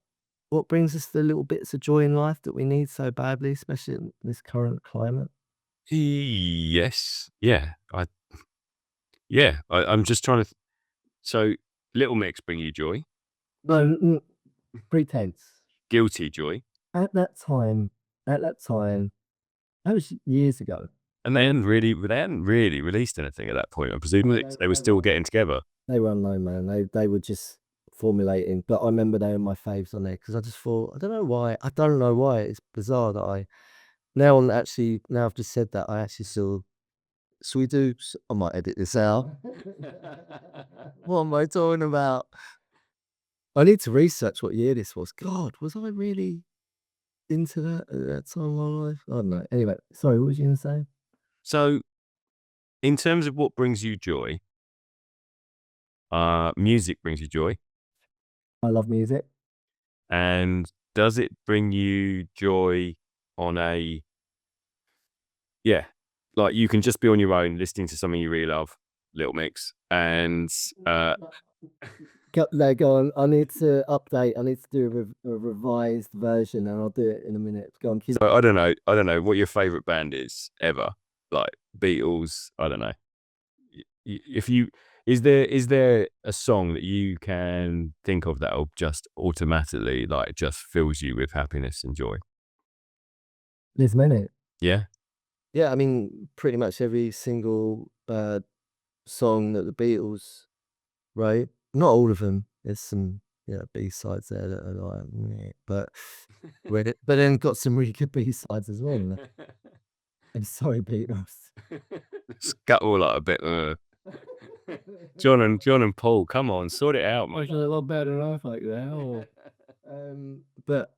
what brings us the little bits of joy in life that we need so badly, especially in this current climate? Yes. I'm just trying to so Little Mix bring you joy, No, pretense. guilty joy, At that time, that was years ago. and they hadn't really released anything at that point, I presume. No, They were still getting together. they were unknown, man. They were just formulating. But I remember they were my faves on there because I just thought, I don't know why. I don't know why. It's bizarre that now I've just said that, I actually saw. Should we do? I might edit this out. What am I talking about? I need to research what year this was. God, was I really into that at that time of my life? I don't know. Anyway, sorry, what was you gonna say? So, in terms of what brings you joy, music brings you joy, I love music. and does it bring you joy on a yeah, like, you can just be on your own listening to something you really love, Little Mix, and, Go on. I need to update. I need to do a revised version, and I'll do it in a minute. Go on, keep. so I don't know what your favorite band is ever, like Beatles, I don't know. If you is there a song that you can think of that'll just automatically, like, just fills you with happiness and joy? This minute. Yeah? Yeah, I mean, pretty much every single song that the Beatles wrote. Not all of them. There's some B-sides there that are like, meh, but but then got some really good B-sides as well. I'm sorry, Beatles. Scuttle like a bit. John and Paul, come on, sort it out, I mate. feel a lot better than I like that. But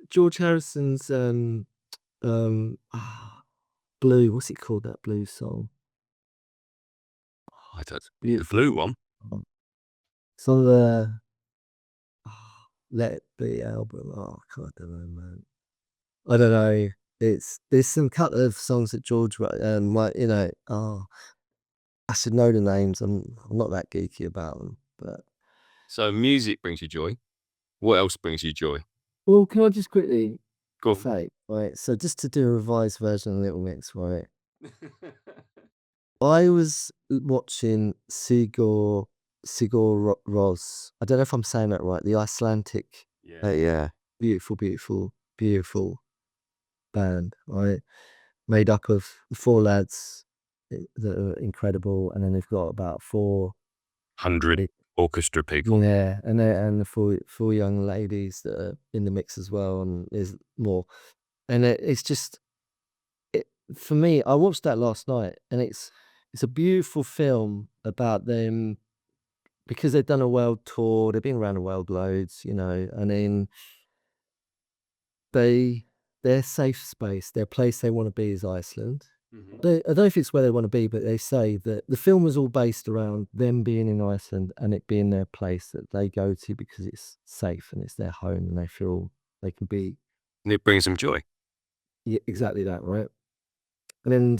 George Harrison's Blue, what's it called, that blues song? I don't. The Beautiful. blue one. It's on the Let It Be album. Oh, I don't know, man. I don't know. There's some couple of songs that George wrote, and I should know the names. I'm not that geeky about them, but So music brings you joy. What else brings you joy? well, can I just quickly Go on. say, right? So just to do a revised version of Little Mix, right? I was watching Sigur Rós. I don't know if I'm saying that right. The Icelandic, Yeah. beautiful, beautiful, beautiful band, right? Made up of 4 lads that are incredible, and then they've got about 100 orchestra people. yeah, and the 4 young ladies that are in the mix as well, and there's more. And it's just for me. I watched that last night, and it's a beautiful film about them because they've done a world tour. They've been around the world loads, and then their safe space, their place they want to be is Iceland. I don't know if it's where they want to be, but they say that the film was all based around them being in Iceland and it being their place that they go to because it's safe and it's their home and they feel they can be. And it brings them joy. Yeah, exactly that, right? And then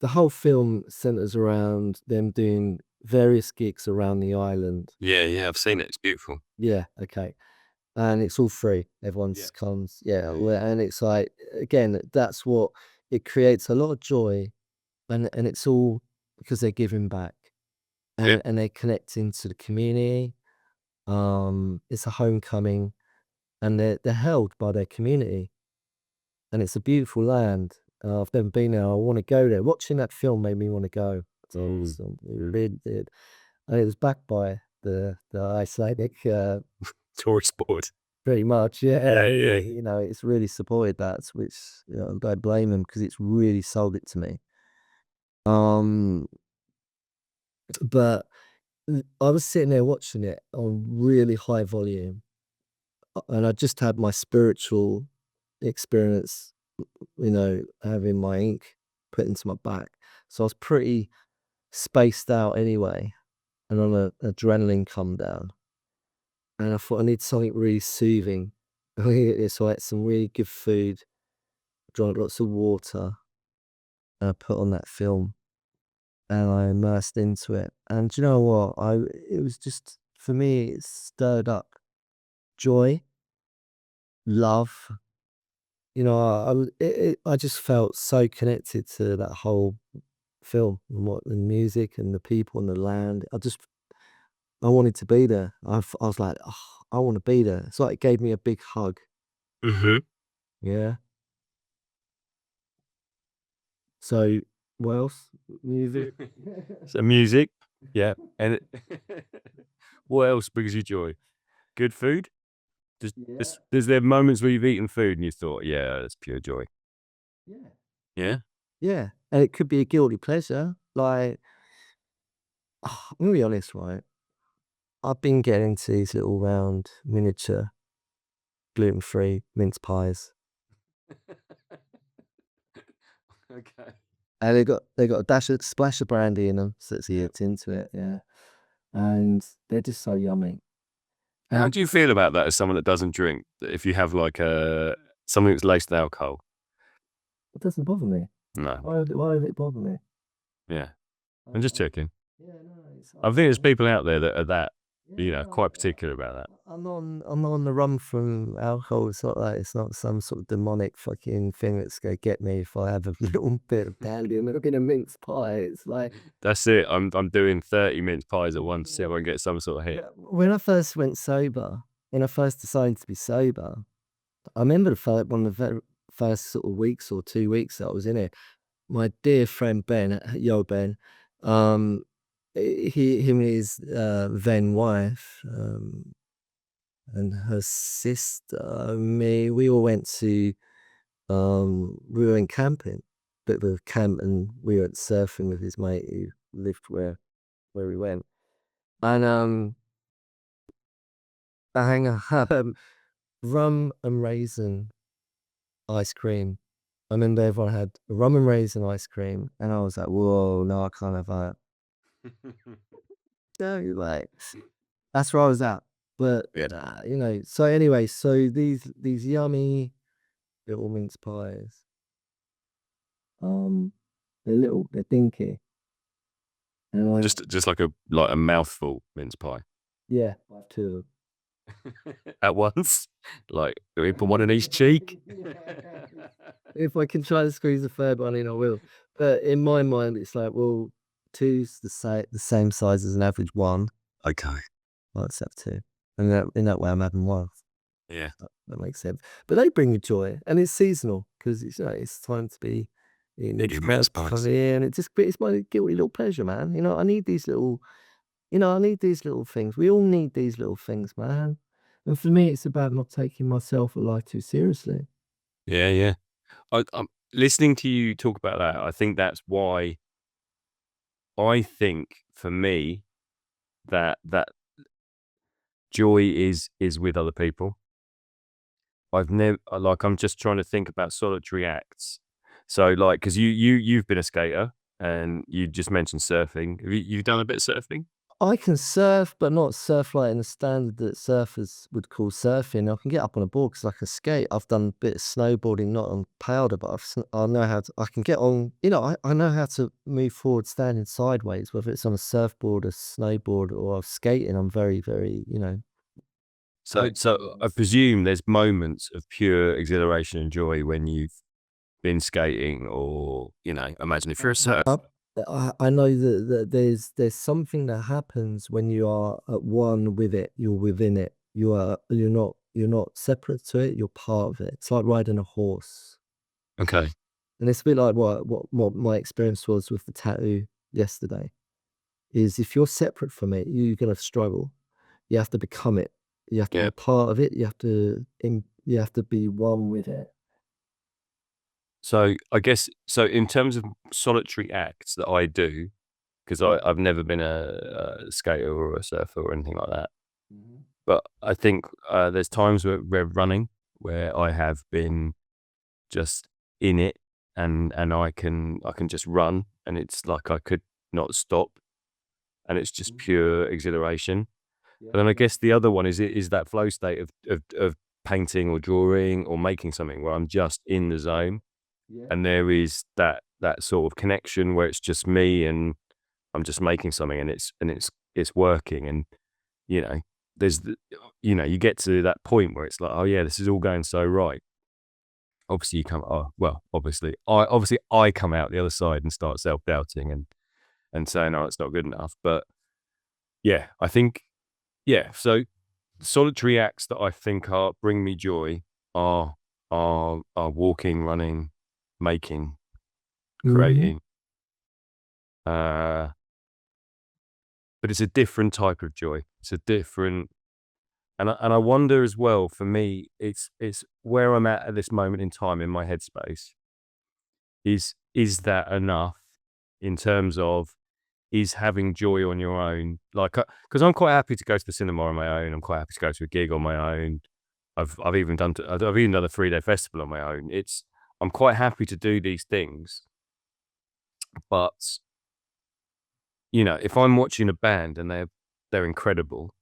the whole film centers around them doing various gigs around the island. Yeah, I've seen it. It's beautiful. Yeah, okay. And it's all free. Everyone's comes, and it's like, again, that's what it creates a lot of joy, and it's all because they're giving back Yeah. and they're connecting to the community. It's a homecoming, and they're held by their community, and it's a beautiful land. I've never been there. I want to go there. Watching that film made me want to go. So it really did, and it was backed by the Icelandic. Tourist board. Pretty much, Yeah. it's really supported that, which, I don't blame them because it's really sold it to me. But I was sitting there watching it on really high volume, and I just had my spiritual experience, having my ink put into my back. So I was pretty spaced out anyway, and on a adrenaline come down. And I thought I need something really soothing. So I ate some really good food, drank lots of water, and I put on that film and I immersed into it. And do you know what? It was just, for me, it stirred up joy, love. I just felt so connected to that whole film and what the music and the people and the land. I wanted to be there. I was like, oh, I want to be there. It's like it gave me a big hug. Mm-hmm. Yeah. So, what else? Music. So music. Yeah. And what else brings you joy? Good food? There's there moments where you've eaten food and you thought, yeah, that's pure joy. Yeah. Yeah. Yeah. And it could be a guilty pleasure. Like, I'm gonna be honest, right? I've been getting to these little round miniature gluten-free mince pies. Okay. And they got a splash of brandy in them, so it's hit into it, yeah. And they're just so yummy. How do you feel about that as someone that doesn't drink? If you have like something that's laced with alcohol? It doesn't bother me. No. Why would it bother me? Yeah. I'm just checking. Yeah, no, it's I think there's people out there that are that, quite particular about that. I'm not on the run from alcohol. It's not like it's not some sort of demonic fucking thing that's gonna get me if I have a little bit of brandy and a mince pie. It's like, That's it. I'm doing 30 mince pies at once to see if I can get some sort of hit. when I first went sober, when I first decided to be sober, I remember one of the first sort of weeks or 2 weeks that I was in it. My dear friend Ben, yo Ben, Um, him and his then wife, and her sister, me, we all went to we were in camping, bit of a camp, and we went surfing with his mate who lived where we went. And hang on, rum and raisin ice cream. I remember everyone had rum and raisin ice cream, and I was like, "Whoa, no, I can't have that." No, like that's where I was at. But Yeah. so anyway, so these yummy little mince pies, um, they're dinky, and I Just like a mouthful mince pie yeah, I have two. at once. Like, do we put one in each cheek? If I can try to squeeze a third one in, I will. But in my mind, it's like, well, two's the same size as an average one. Okay. Well, let's have two, and in that way, I'm having one. Yeah. That makes sense. But they bring you joy, and it's seasonal because it's time to be in Eating mince come pies. here, and it's my guilty little pleasure, man. I need these little, I need these little things. We all need these little things, man. And for me, it's about not taking myself or life too seriously. Yeah, yeah. I'm listening to you talk about that. I think that's why I think for me that joy is with other people. I've never like I'm just trying to think about solitary acts. So like, because you've been a skater and you just mentioned surfing. You've done a bit of surfing? I can surf, but not surf like in the standard that surfers would call surfing. I can get up on a board because I can skate. I've done a bit of snowboarding, not on powder, but I know how to. I can get on. I know how to move forward standing sideways, whether it's on a surfboard, a snowboard, or skating. I'm very, very, So I presume there's moments of pure exhilaration and joy when you've been skating, or imagine if you're a surfer. I know that there's something that happens when you are at one with it. You're within it. You're not separate to it. You're part of it. It's like riding a horse. Okay. And it's a bit like what my experience was with the tattoo yesterday. Is if you're separate from it, you're gonna struggle. You have to become it. You have to Yeah. be part of it. You have to be one with it. So I guess so in terms of solitary acts that I do, because Yeah. I've never been a skater or a surfer or anything like that. Mhm. But I think there's times where we're running where I have been just in it, and I can just run, and it's like I could not stop, and it's just Mhm. pure exhilaration. Yeah. And then I guess the other one is that flow state of painting or drawing or making something where I'm just in the zone, Yeah. and there is that sort of connection where it's just me and I'm just making something, and it's working, and you know there's you get to that point where it's like, oh yeah, this is all going so right. Obviously you come oh well obviously I come out the other side and start self-doubting and saying, oh, it's not good enough. But yeah, I think, yeah, so solitary acts that I think are bring me joy are are walking, running, making, Mhm. creating. Uh, but it's a different type of joy. It's a different, and I wonder as well. For me, it's where I'm at this moment in time in my headspace. Is that enough in terms of is having joy on your own? Like, because I'm quite happy to go to the cinema on my own. I'm quite happy to go to a gig on my own. I've even done a 3-day festival on my own. I'm quite happy to do these things, but if I'm watching a band and they're incredible,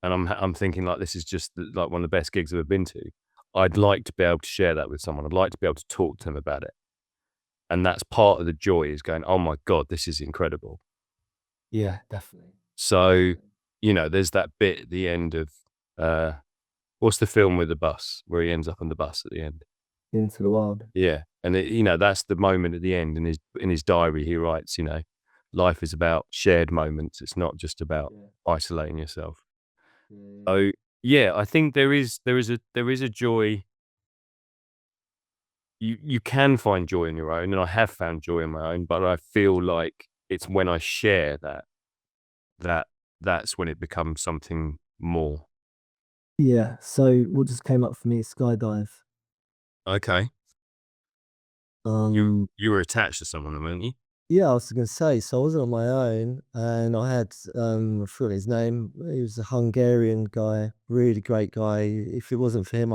and I'm thinking like this is just like one of the best gigs I've ever been to, I'd like to be able to share that with someone. I'd like to be able to talk to them about it, and that's part of the joy is going, oh my god, this is incredible. Yeah, definitely. So Definitely. there's that bit at the end of uh, what's the film with the bus where he ends up on the bus at the end? Into the wild. Yeah, and that's the moment at the end. In his diary, he writes, life is about shared moments. It's not just about Yeah. isolating yourself. Yeah, yeah. So yeah, I think there is a joy. You can find joy in your own, and I have found joy in my own, but I feel like it's when I share that that's when it becomes something more. Yeah. So what just came up for me is skydive. Okay. Um, You were attached to someone, weren't you? yeah, I was gonna say, so I wasn't on my own, and I had I forgot his name. He was a Hungarian guy, really great guy. If it wasn't for him,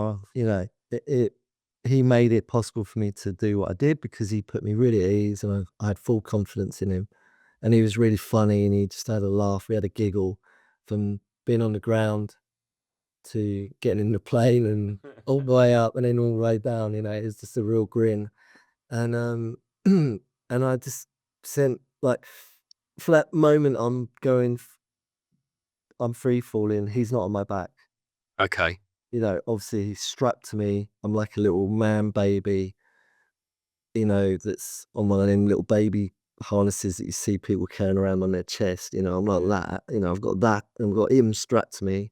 he made it possible for me to do what I did because he put me really at ease, and I had full confidence in him. And he was really funny, and he just had a laugh. We had a giggle from being on the ground to getting in the plane and all the way up and then all the way down. It was just a real grin. And and I just sent like for that moment I'm free falling, he's not on my back. Okay. Obviously he's strapped to me. I'm like a little man baby, that's on one of them little baby harnesses that you see people carrying around on their chest. I'm like that. I've got that and I've got him strapped to me.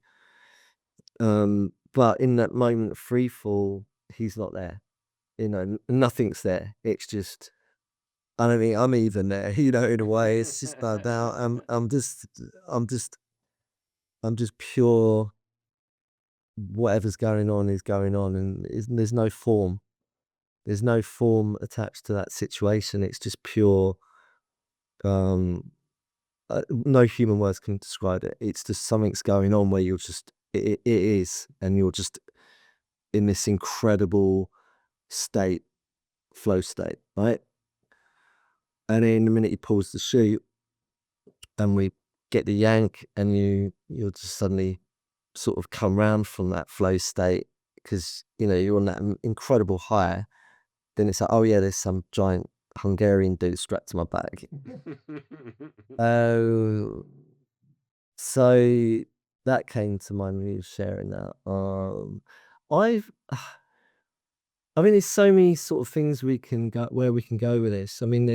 But in that moment of free fall, he's not there. Nothing's there. It's just I don't think I'm even there, in a way. It's just about now. I'm just I'm just pure whatever's going on is going on and there's no form. There's no form attached to that situation. It's just pure um no human words can describe it. It's just something's going on where you're just it is and you're just in this incredible state, flow state, right? And then the minute he pulls the chute and we get the yank and you'll just suddenly sort of come round from that flow state because you're on that incredible high. Then it's like, oh yeah, there's some giant Hungarian dude strapped to my back. Oh, so that came to mind when you were sharing that. I've, I mean, there's so many sort of things we can go where we can go with this. I mean,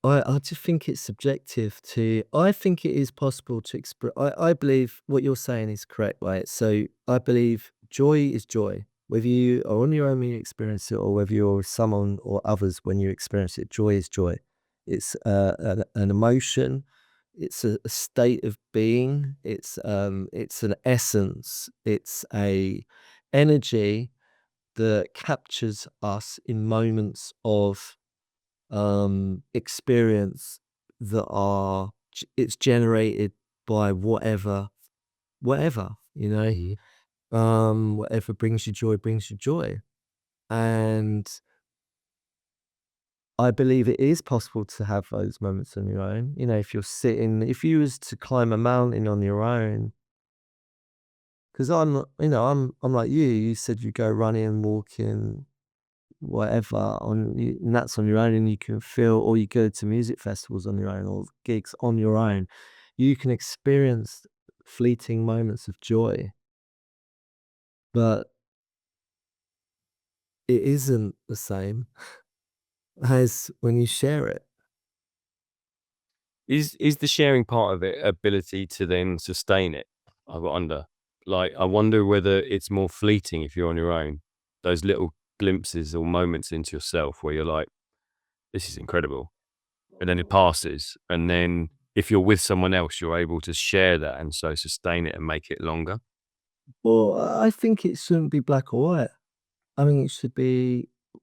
I just think it's subjective to. I think it is possible to express. I believe what you're saying is correct, right? So I believe joy is joy, whether you are on your own when you experience it, or whether you're with someone or others when you experience it. Joy is joy. It's an emotion. It's a state of being. It's an essence. It's a energy that captures us in moments of experience that it's generated by whatever whatever brings you joy. And I believe it is possible to have those moments on your own. If you was to climb a mountain on your own, because I'm like you said you go running, walking, whatever and that's on your own and you can feel, or you go to music festivals on your own or gigs on your own, you can experience fleeting moments of joy, but it isn't the same as when you share it. Is the sharing part of it ability to then sustain it? I wonder. Like, I wonder whether it's more fleeting if you're on your own. Those little glimpses or moments into yourself where you're like, this is incredible. And then it passes. And then if you're with someone else, you're able to share that and so sustain it and make it longer. Well, I think it shouldn't be black or white. I mean,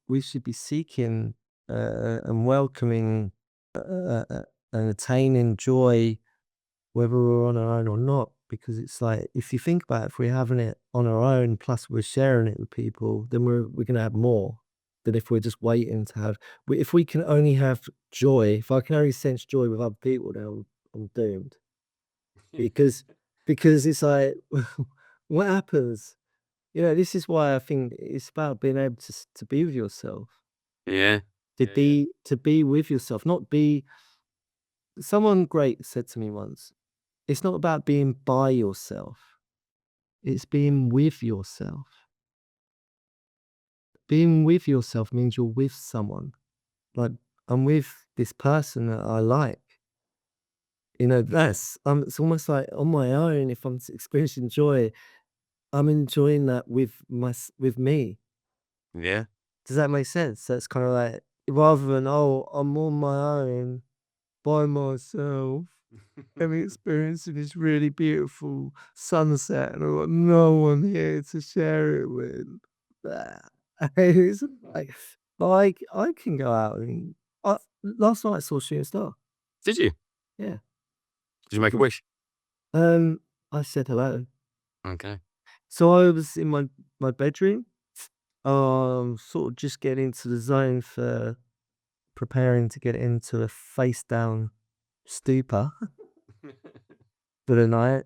we should be seeking and welcoming and attaining joy whether we're on our own or not. Because it's like, if you think about it, if we're having it on our own, plus we're sharing it with people, then we're gonna have more than if we're just waiting to have. If we can only have joy, if I can only sense joy with other people, then I'm doomed. Because it's like, what happens? This is why I think it's about being able to be with yourself, Yeah. to Yeah. Yeah. be with yourself, not be. Someone great said to me once, it's not about being by yourself. It's being with yourself. Being with yourself means you're with someone. Like, I'm with this person that I like. It's almost like on my own, if I'm experiencing joy, I'm enjoying that with me. Yeah. Does that make sense? So it's kind of like, rather than, oh, I'm on my own. by myself and experiencing this really beautiful sunset, and I've got no one here to share it with. It's like I can go out and last night I saw a shooting star. Did you? Yeah. Did you make a wish? Um, I said hello. Okay. So I was in my bedroom, sort of just getting into the zone for preparing to get into a face down stupor for the night,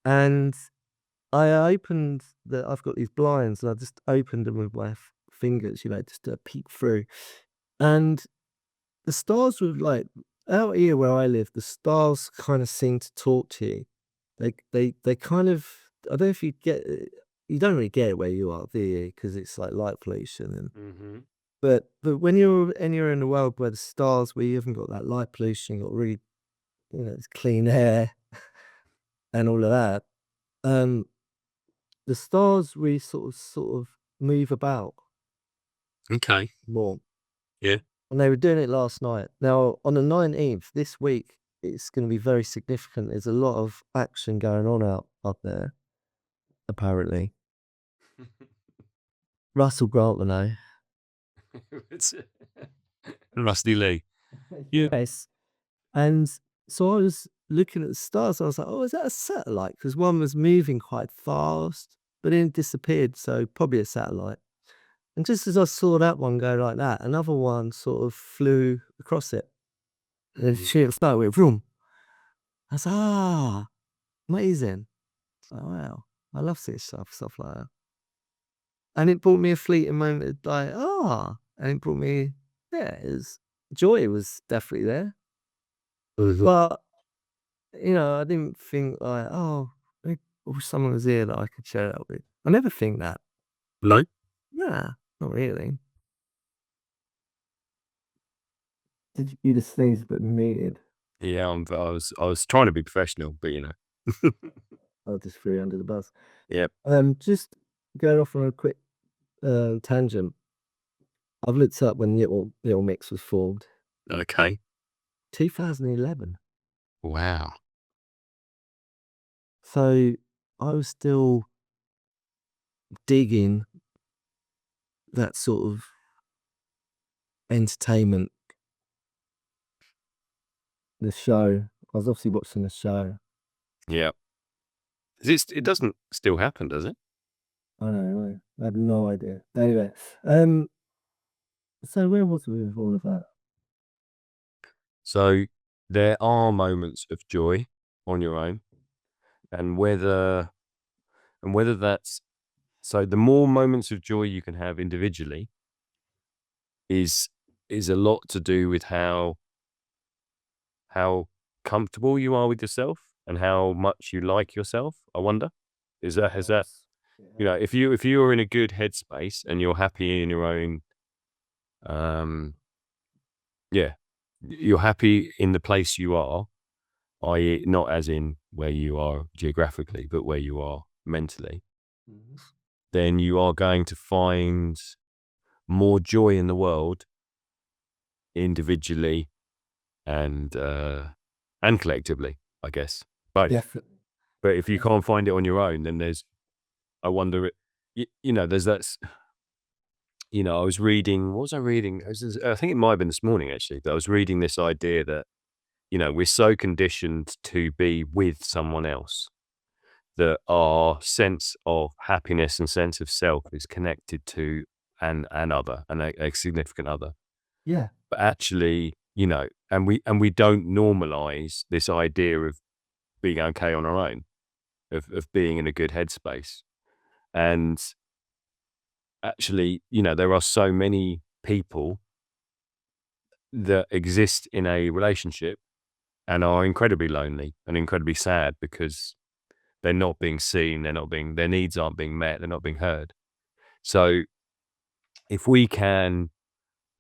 and I opened I've got these blinds, and I just opened them with my fingers, just to peek through, and the stars were like out here where I live. The stars kind of seem to talk to you. They kind of. I don't know if you get it. You don't really get it where you are, do you? Because it's like light pollution, and Mhm. but when you're in a world where the stars, where you haven't got that light pollution, you've got really it's clean air and all of that. Um, the stars really sort of move about Okay. more. Yeah. And they were doing it last night. Now, on the 19th, this week, it's gonna be very significant. There's a lot of action going on out up there, apparently. Russell Grant will know. It's Rusty Lee. Yeah. Yes. And so I was looking at the stars, I was like, "Oh, is that a satellite?" Because one was moving quite fast, but then it disappeared, so probably a satellite. And just as I saw that one go like that, another one sort of flew across it. The Mhm. shooting star went vroom. I was, amazing. Oh, wow. I love seeing stuff like that. And it brought me a fleeting moment of like, and it brought me, yeah, joy was definitely there. But, I didn't think like, I wish someone was here that I could share that with. I never think that. No? Nah, not really. Did you just sneeze but muted? Yeah, I was trying to be professional, but I just threw you under the bus. Yep. Just going off on a quick tangent. I've looked up when Little Mix was formed. Okay. 2011. Wow. So I was still digging that sort of entertainment, the show. I was obviously watching the show. Yeah. It doesn't still happen, does it? I know, I had no idea. Anyway, um, so where was we with all of that? So there are moments of joy on your own, and whether that's so the more moments of joy you can have individually is a lot to do with how comfortable you are with yourself and how much you like yourself. I wonder, has that Yes. Yeah. if you are in a good headspace and you're happy in your own, um yeah, you're happy in the place you are, i.e. not as in where you are geographically, but where you are mentally, Mhm. then you are going to find more joy in the world individually and collectively, I guess, both. Definitely. But if you can't Definitely. find it on your own, then I wonder, there's I was reading, what was I reading? I think it might have been this morning actually, that I was reading this idea that, we're so conditioned to be with someone else that our sense of happiness and sense of self is connected to an other and a significant other. Yeah. But actually, and we don't normalize this idea of being okay on our own, of being in a good headspace. And actually, there are so many people that exist in a relationship and are incredibly lonely and incredibly sad because they're not being seen, their needs aren't being met, they're not being heard. So if we can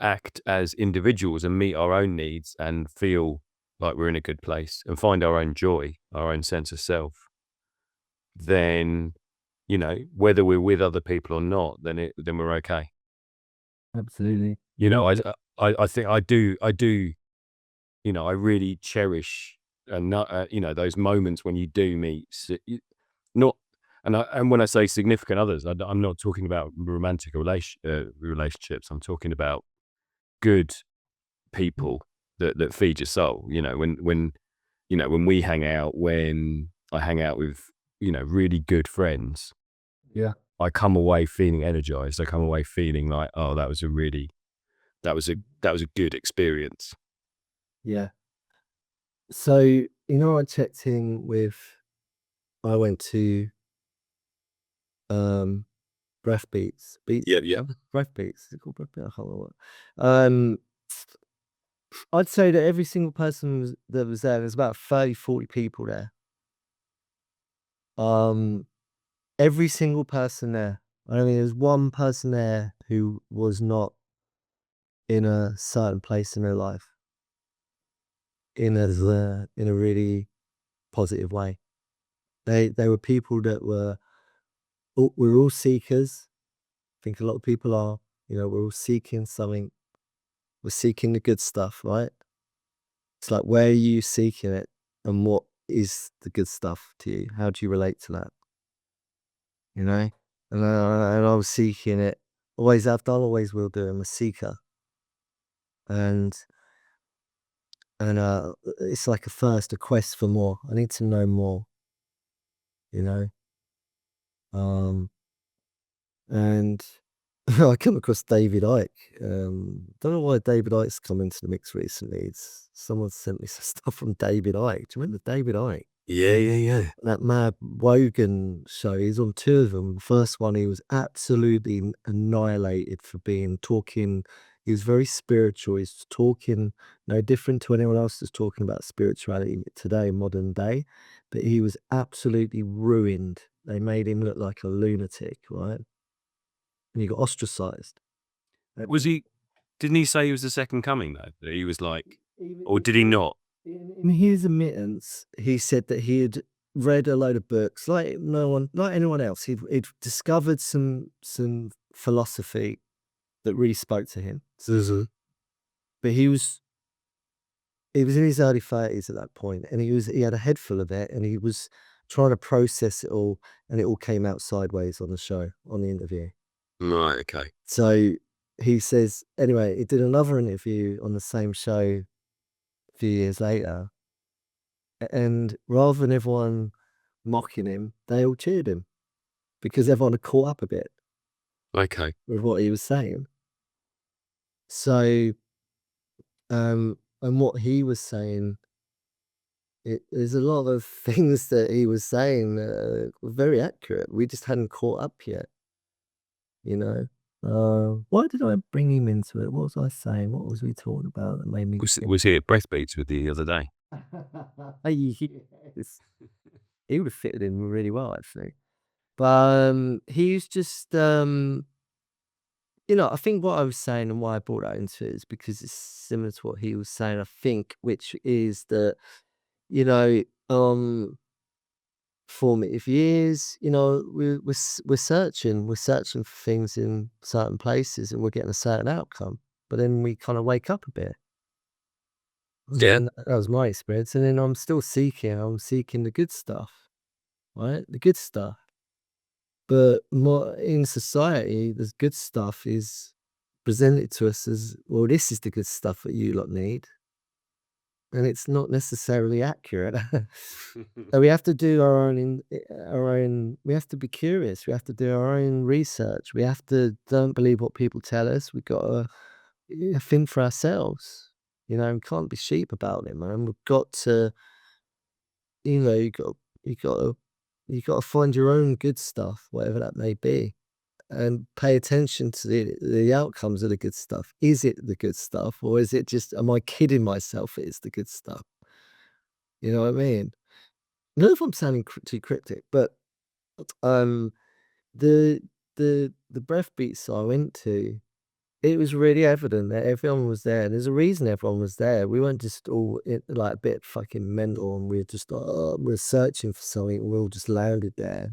act as individuals and meet our own needs and feel like we're in a good place and find our own joy, our own sense of self, then, whether we're with other people or not, then we're okay. Absolutely. I think I do I really cherish and those moments when you do meet not and when I say significant others, I'm not talking about romantic relationships. I'm talking about good people that feed your soul. When we hang out, when I hang out with really good friends, Yeah. I come away feeling energized. I come away feeling like, oh, that was a good experience. Yeah. So, I checked in with, I went to um breath beats. Yeah, yeah. Breath beats. Is it called breath beats? I can't remember. Um I'd say that every single person that was there's about 30, 40 people there. Um every single person there. I mean, there's one person there who was not in a certain place in their life in a really positive way. They were people that we're all seekers. I think a lot of people are. We're all seeking something. We're seeking the good stuff, right? It's like, where are you seeking it, and what is the good stuff to you? How do you relate to that? You know, and I was seeking it. Always have done, always will do. I'm a seeker, and it's like a thirst, a quest for more. I need to know more. You know, um, and I come across David Icke. Don't know why David Icke's come into the mix recently. Someone sent me some stuff from David Icke. Do you remember David Icke? Yeah, yeah, yeah. That mad Wogan show. He's on two of them. The first one, he was absolutely annihilated for talking. He was very spiritual. He's talking no different to anyone else that's talking about spirituality today, modern day. But he was absolutely ruined. They made him look like a lunatic, right? And he got ostracized. Was he? Didn't he say he was the second coming though? That he was like, or Even did he not? in his admittance, he said that he had read a load of books, like no one, like anyone else. He'd discovered some philosophy that really spoke to him. But he was in his early 30s at that point, and he had a head full of it, and he was trying to process it all, and it all came out sideways on the show, on the interview. Right. Okay. So he says, anyway, he did another interview on the same show a few years later, and rather than everyone mocking him, they all cheered him because everyone had caught up a bit Okay. with what he was saying. So, and what he was saying, there's a lot of things that he was saying that were very accurate. We just hadn't caught up yet, you know. Why did I bring him into it? What was I saying? What was we talking about that made me think? Was he at Breath Beats with you the other day? Yes. He would have fitted in really well, actually. But he's just I think what I was saying and why I brought that into it is because it's similar to what he was saying, I think, which is that, you know, formative years, we're searching for things in certain places and we're getting a certain outcome. But then we kind of wake up a bit. Yeah. And that was my experience. And then I'm seeking the good stuff, right? The good stuff. But more in society, the good stuff is presented to us as, well, this is the good stuff that you lot need. And it's not necessarily accurate. So we have to do we have to be curious. We have to do our own research. We have to don't believe what people tell us. We've got to think for ourselves. We can't be sheep about it, man. We've got to, you know, you got to, you got to find your own good stuff, whatever that may be, and pay attention to the outcomes of the good stuff. Is it the good stuff, or is it just, am I kidding myself? It's the good stuff. You know what I mean? I don't know if I'm sounding too cryptic, but um, the the breath beats I went to, it was really evident that everyone was there. There's a reason everyone was there. We weren't just all like a bit fucking mental, and we're just we're searching for something. And we all just landed there.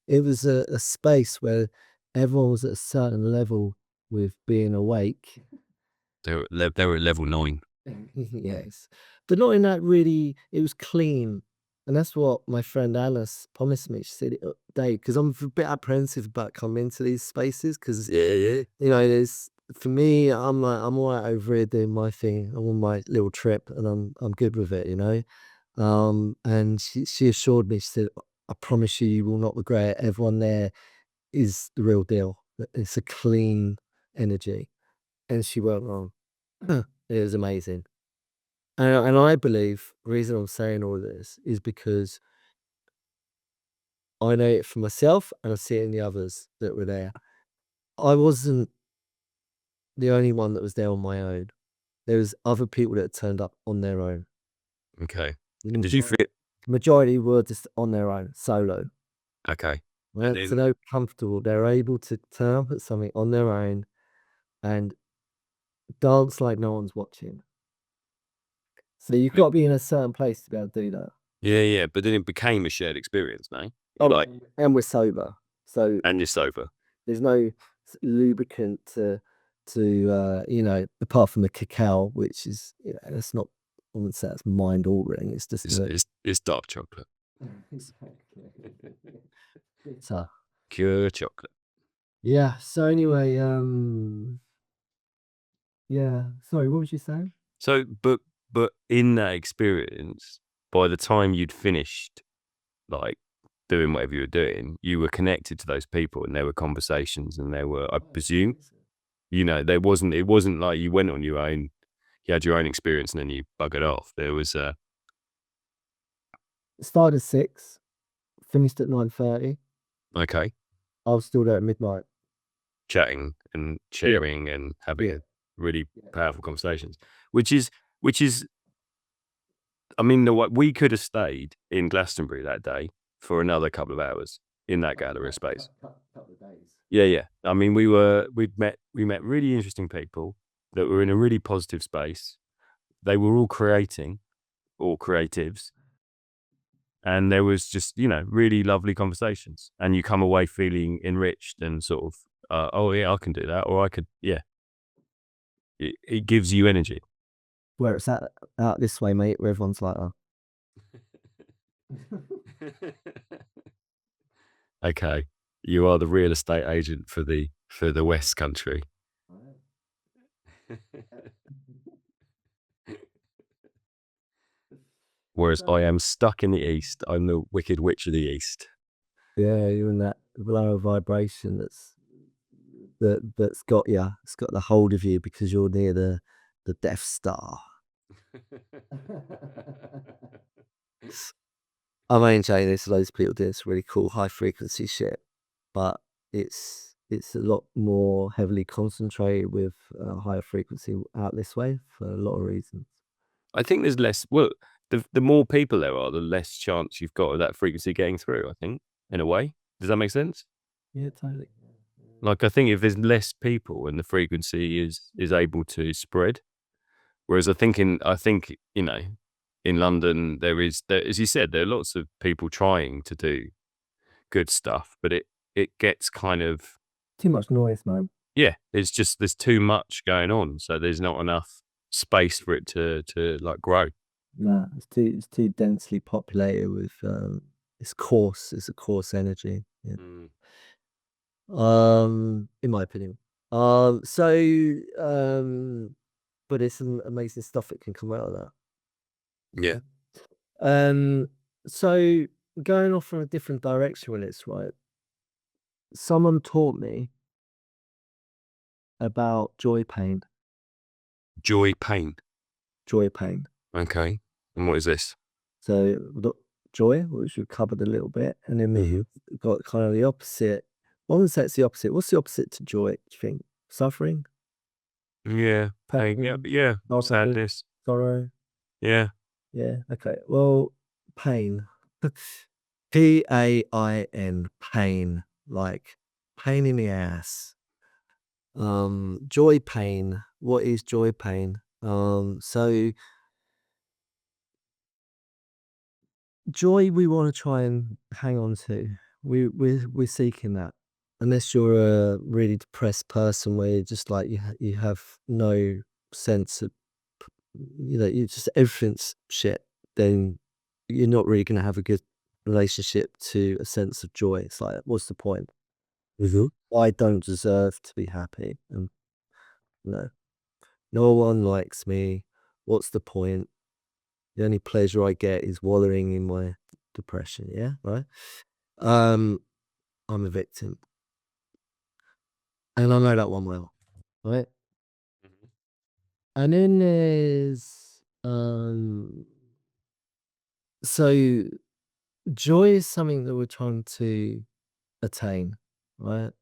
It was a space where everyone was at a certain level with being awake. They were at level 9. Yes, but not in that really. It was clean, and that's what my friend Alice promised me. She said, Dave, because I'm a bit apprehensive about coming into these spaces because Yeah. there's for me, I'm like I'm all right over here doing my thing. I'm on my little trip, and I'm good with it, you know. And she assured me. She said, I promise you, you will not regret it. Everyone there is the real deal. It's a clean energy, and she weren't wrong. It was amazing. And I believe the reason I'm saying all this is because I know it for myself and I see it in the others that were there. I wasn't the only one that was there on my own. There was other people that turned up on their own. Okay. The And did you fit? majority were just on their own, solo. Okay. And Right? So then they're comfortable. They're able to turn up at something on their own and dance like no one's watching. So you've got to be in a certain place to be able to do that. yeah, but then it became a shared experience, no? Oh, Like, and we're sober. So and you're sober. there's no lubricant apart from the cacao, which is, that's not, I wouldn't say that's mind altering. It's just It's it's it's dark chocolate. exactly bitter. Pure chocolate. Yeah. So anyway, yeah. Sorry, what was you saying? So, but in that experience, by the time you'd finished, like doing whatever you were doing, you were connected to those people, and there were conversations, and there were, I presume, it wasn't like you went on your own, you had your own experience, and then you buggered off. There was Started at 6, finished at 9:30. okay, I was still there at midnight. chatting and Yeah. sharing and Yeah. having really Yeah. powerful conversations, which is I mean, we could have stayed in Glastonbury that day for another couple of hours in that gallery space. Couple of days. Yeah. I mean, we met really interesting people that were in a really positive space. They were all creating, all creatives, and there was just really lovely conversations. And you come away feeling enriched and sort of, oh yeah, I can do that, or I could, yeah. It gives you energy. Where it's at out this way, mate, where everyone's like, oh. Okay, you are the real estate agent for the West Country. Whereas I am stuck in the East. I'm the Wicked Witch of the East. Yeah, you're in that lower vibration that's got you. It's got the hold of you because you're near the Death Star. I mean, Jay, there's loads of people doing this really cool high frequency shit, but it's a lot more heavily concentrated with higher frequency out this way for a lot of reasons. I think there's less. Well, the more people there are, the less chance you've got of that frequency getting through. I think, in a way, does that make sense? Yeah, totally. Like, I think if there's less people and the frequency is able to spread, whereas I think in London there, as you said, there are lots of people trying to do good stuff, but it gets kind of, Too much noise, man. yeah, there's too much going on, so there's not enough space for it to like grow. Nah, it's too densely populated with it's coarse. It's a coarse energy. Yeah. Mm. In my opinion. So but there's some amazing stuff that can come out of that. Yeah. Um, so going off from a different direction with this, right? Someone taught me about Joy, pain. joy, pain. Okay. And what is this? So the joy, which we've covered a little bit, and then we've got kind of the opposite. One would say it's the opposite. What's the opposite to joy? Do you think suffering, Yeah, pain. Yeah, pain, yeah. sorrow, Sadness. sorrow? Yeah. Yeah. Okay. Well, pain. Pain, pain, like pain in the ass. Joy, pain. What is joy, pain? So joy, we want to try and hang on to. We're seeking that. Unless you're a really depressed person, where you're just like you have no sense of you just everything's shit, then you're not really gonna have a good relationship to a sense of joy. It's like, what's the point? Mhm. I don't deserve to be happy, and no, no one likes me. What's the point? The only pleasure I get is wallowing in my depression. Yeah, right. Um, I'm a victim, and I know that one well, right? Mhm. And then there's so joy is something that we're trying to attain, right?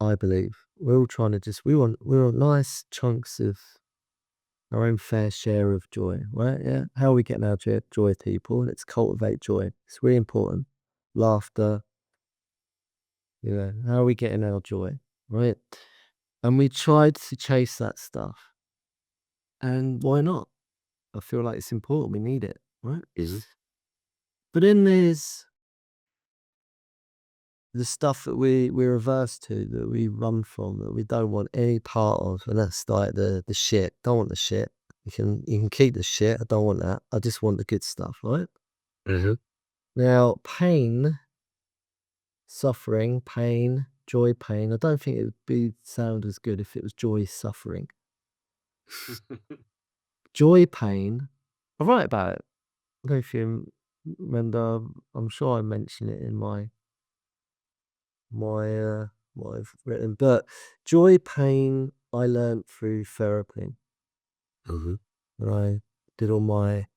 I believe we're all trying to we want nice chunks of our own fair share of joy, right? Yeah. How are we getting our joy, people? Let's cultivate joy. It's really important. Laughter, how are we getting our joy, right? And we tried to chase that stuff, and why not? I feel like it's important. We need it, right? Mhm. But then there's the stuff that we're averse to, that we run from, that we don't want any part of, and that's like the shit. Don't want the shit. You can keep the shit. I don't want that. I just want the good stuff, right? Mhm. Now, pain, suffering, pain, joy, pain. I don't think it would be sound as good if it was joy, suffering, joy, pain. I write about it. I don't know if you remember. I'm sure I mentioned it in my what I've written, but joy, pain, I learnt through therapy. Mhm. When I did all my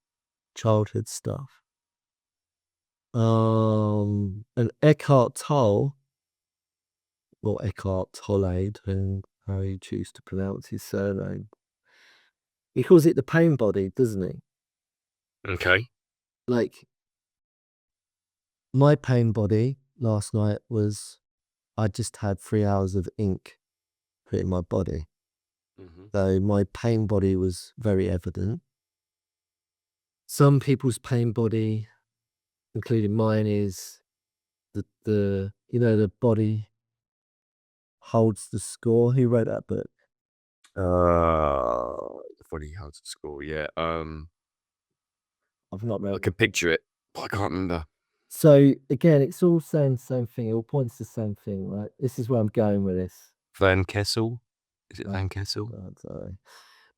childhood stuff. And Eckhart Tolle, or Eckhart Tolle, depending how you choose to pronounce his surname, he calls it the pain body, doesn't he? Okay. Like, my pain body last night was, I just had 3 hours of ink put in my body. Mhm. So my pain body was very evident. Some people's pain body, including mine, is the body holds the score. Who wrote that book? The funny how to score, yeah. I've not I read can that book. picture it, but I can't remember. So again, it's all saying the same thing. It all points to the same thing, right? This is where I'm going with this. Van Kessel? Is it Right? Van Kessel? Sorry.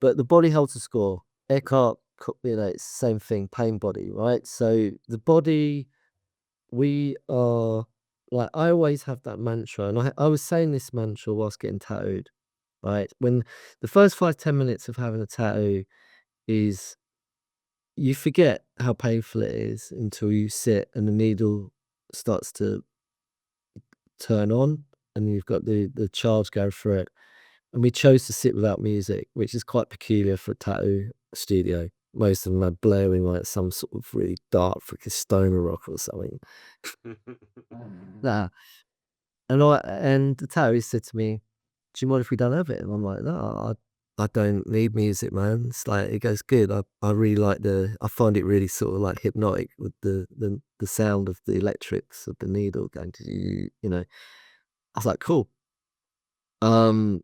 But the body holds the score. Eckhart, it's the same thing. Pain body, right? So the body, we are like, I always have that mantra, and I was saying this mantra whilst getting tattooed, right? When the first 5-10 minutes of having a tattoo is, you forget how painful it is until you sit and the needle starts to turn on and you've got the charge go through it. And we chose to sit without music, which is quite peculiar for a tattoo studio. Most of them are blaring like some sort of really dark freaking stoner rock or something. Nah. And the tattooist said to me, "Do you mind if we don't have it?" And I'm like, "No, I don't need music, man." It's like, it goes good. I really like I find it really sort of like hypnotic with the sound of the electrics of the needle going to I was like, cool. Um,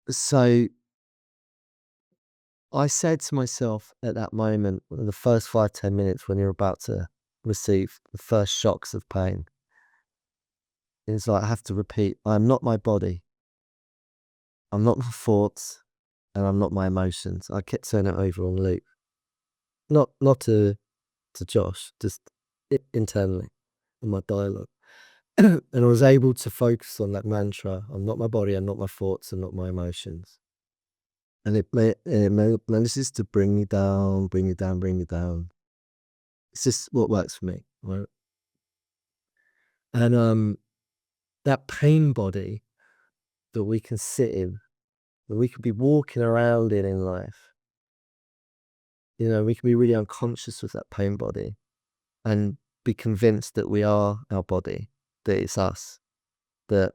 so I said to myself at that moment, in the first 5-10 minutes when you're about to receive the first shocks of pain, it's like I have to repeat, I'm not my body, I'm not my thoughts, and I'm not my emotions. I kept saying it over on loop. Not to Josh, just internally in my dialogue. And I was able to focus on that mantra. I'm not my body, I'm not my thoughts, I'm not my emotions. And manages to bring me down, bring me down, bring me down. It's just what works for me, right? And that pain body that we can sit in, that we could be walking around in life, we can be really unconscious with that pain body and be convinced that we are our body, that it's us, that,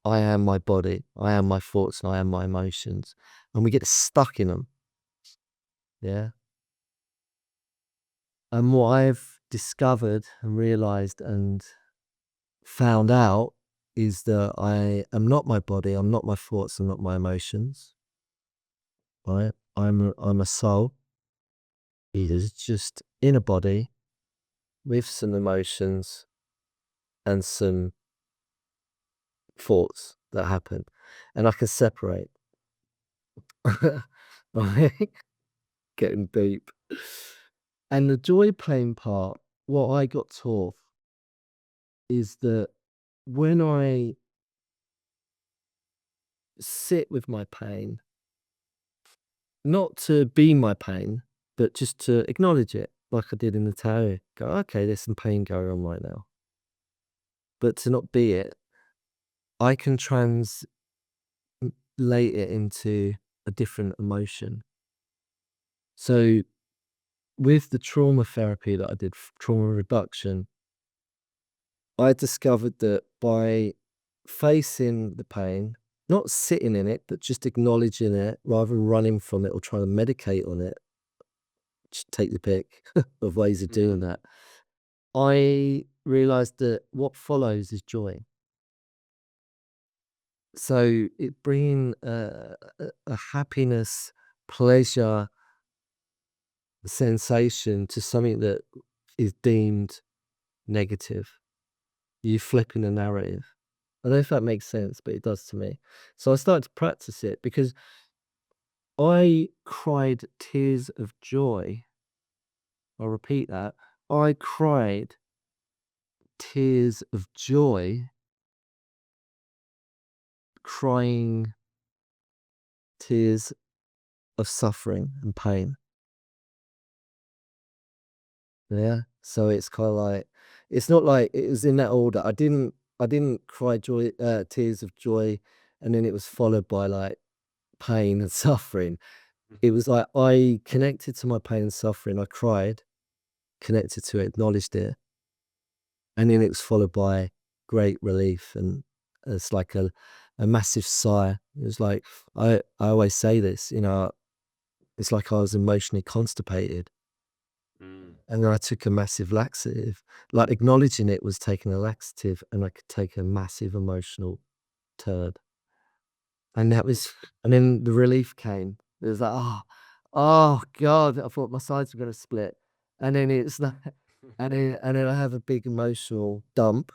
I am my body, I am my thoughts, and I am my emotions. And we get stuck in them. Yeah. And what I've discovered and realized and found out is that I am not my body, I'm not my thoughts, I'm not my emotions. right? I'm a soul. It is just in a body with some emotions and some thoughts that happen, and I can separate. Right? Getting deep. And the joy plane part, what I got taught is that when I sit with my pain, not to be my pain, but just to acknowledge it, like I did in the tarot. Go, okay, there's some pain going on right now. But to not be it, I can translate it into a different emotion. So with the trauma therapy that I did, trauma reduction, I discovered that by facing the pain, not sitting in it, but just acknowledging it rather than running from it or trying to medicate on it, just take the pick of ways of doing that. I realized that what follows is joy. So it bringing a happiness, pleasure, sensation to something that is deemed negative. You flipping the narrative. I don't know if that makes sense, but it does to me. So I started to practice it because I cried tears of joy. I'll repeat that. I cried tears of joy, crying tears of suffering and pain. Yeah. So it's kind of like it's not like it was in that order. I didn't cry joy tears of joy and then it was followed by like pain and suffering. It was like I connected to my pain and suffering. I cried, connected to it, acknowledged it, and then it was followed by great relief and it's like a massive sigh. It was like I always say this, it's like I was emotionally constipated. And then I took a massive laxative. Like acknowledging it was taking a laxative and I could take a massive emotional turd. And that was and then the relief came. It was like, oh God, I thought my sides were gonna split. And then it's like and then I have a big emotional dump.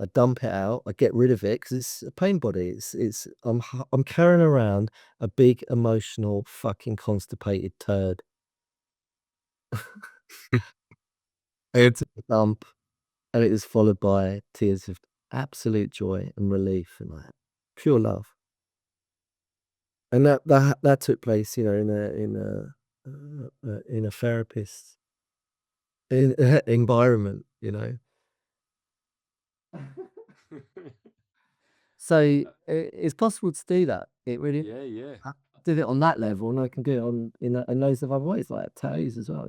I dump it out, I get rid of it because it's a pain body. I'm carrying around a big emotional fucking constipated turd. It's a dump. And it was followed by tears of absolute joy and relief and like pure love. And that took place, in a therapist's environment. So it's possible to do that. It really Yeah, yeah. I did it on that level, and I can do it on in loads of other ways, like tattoos as well.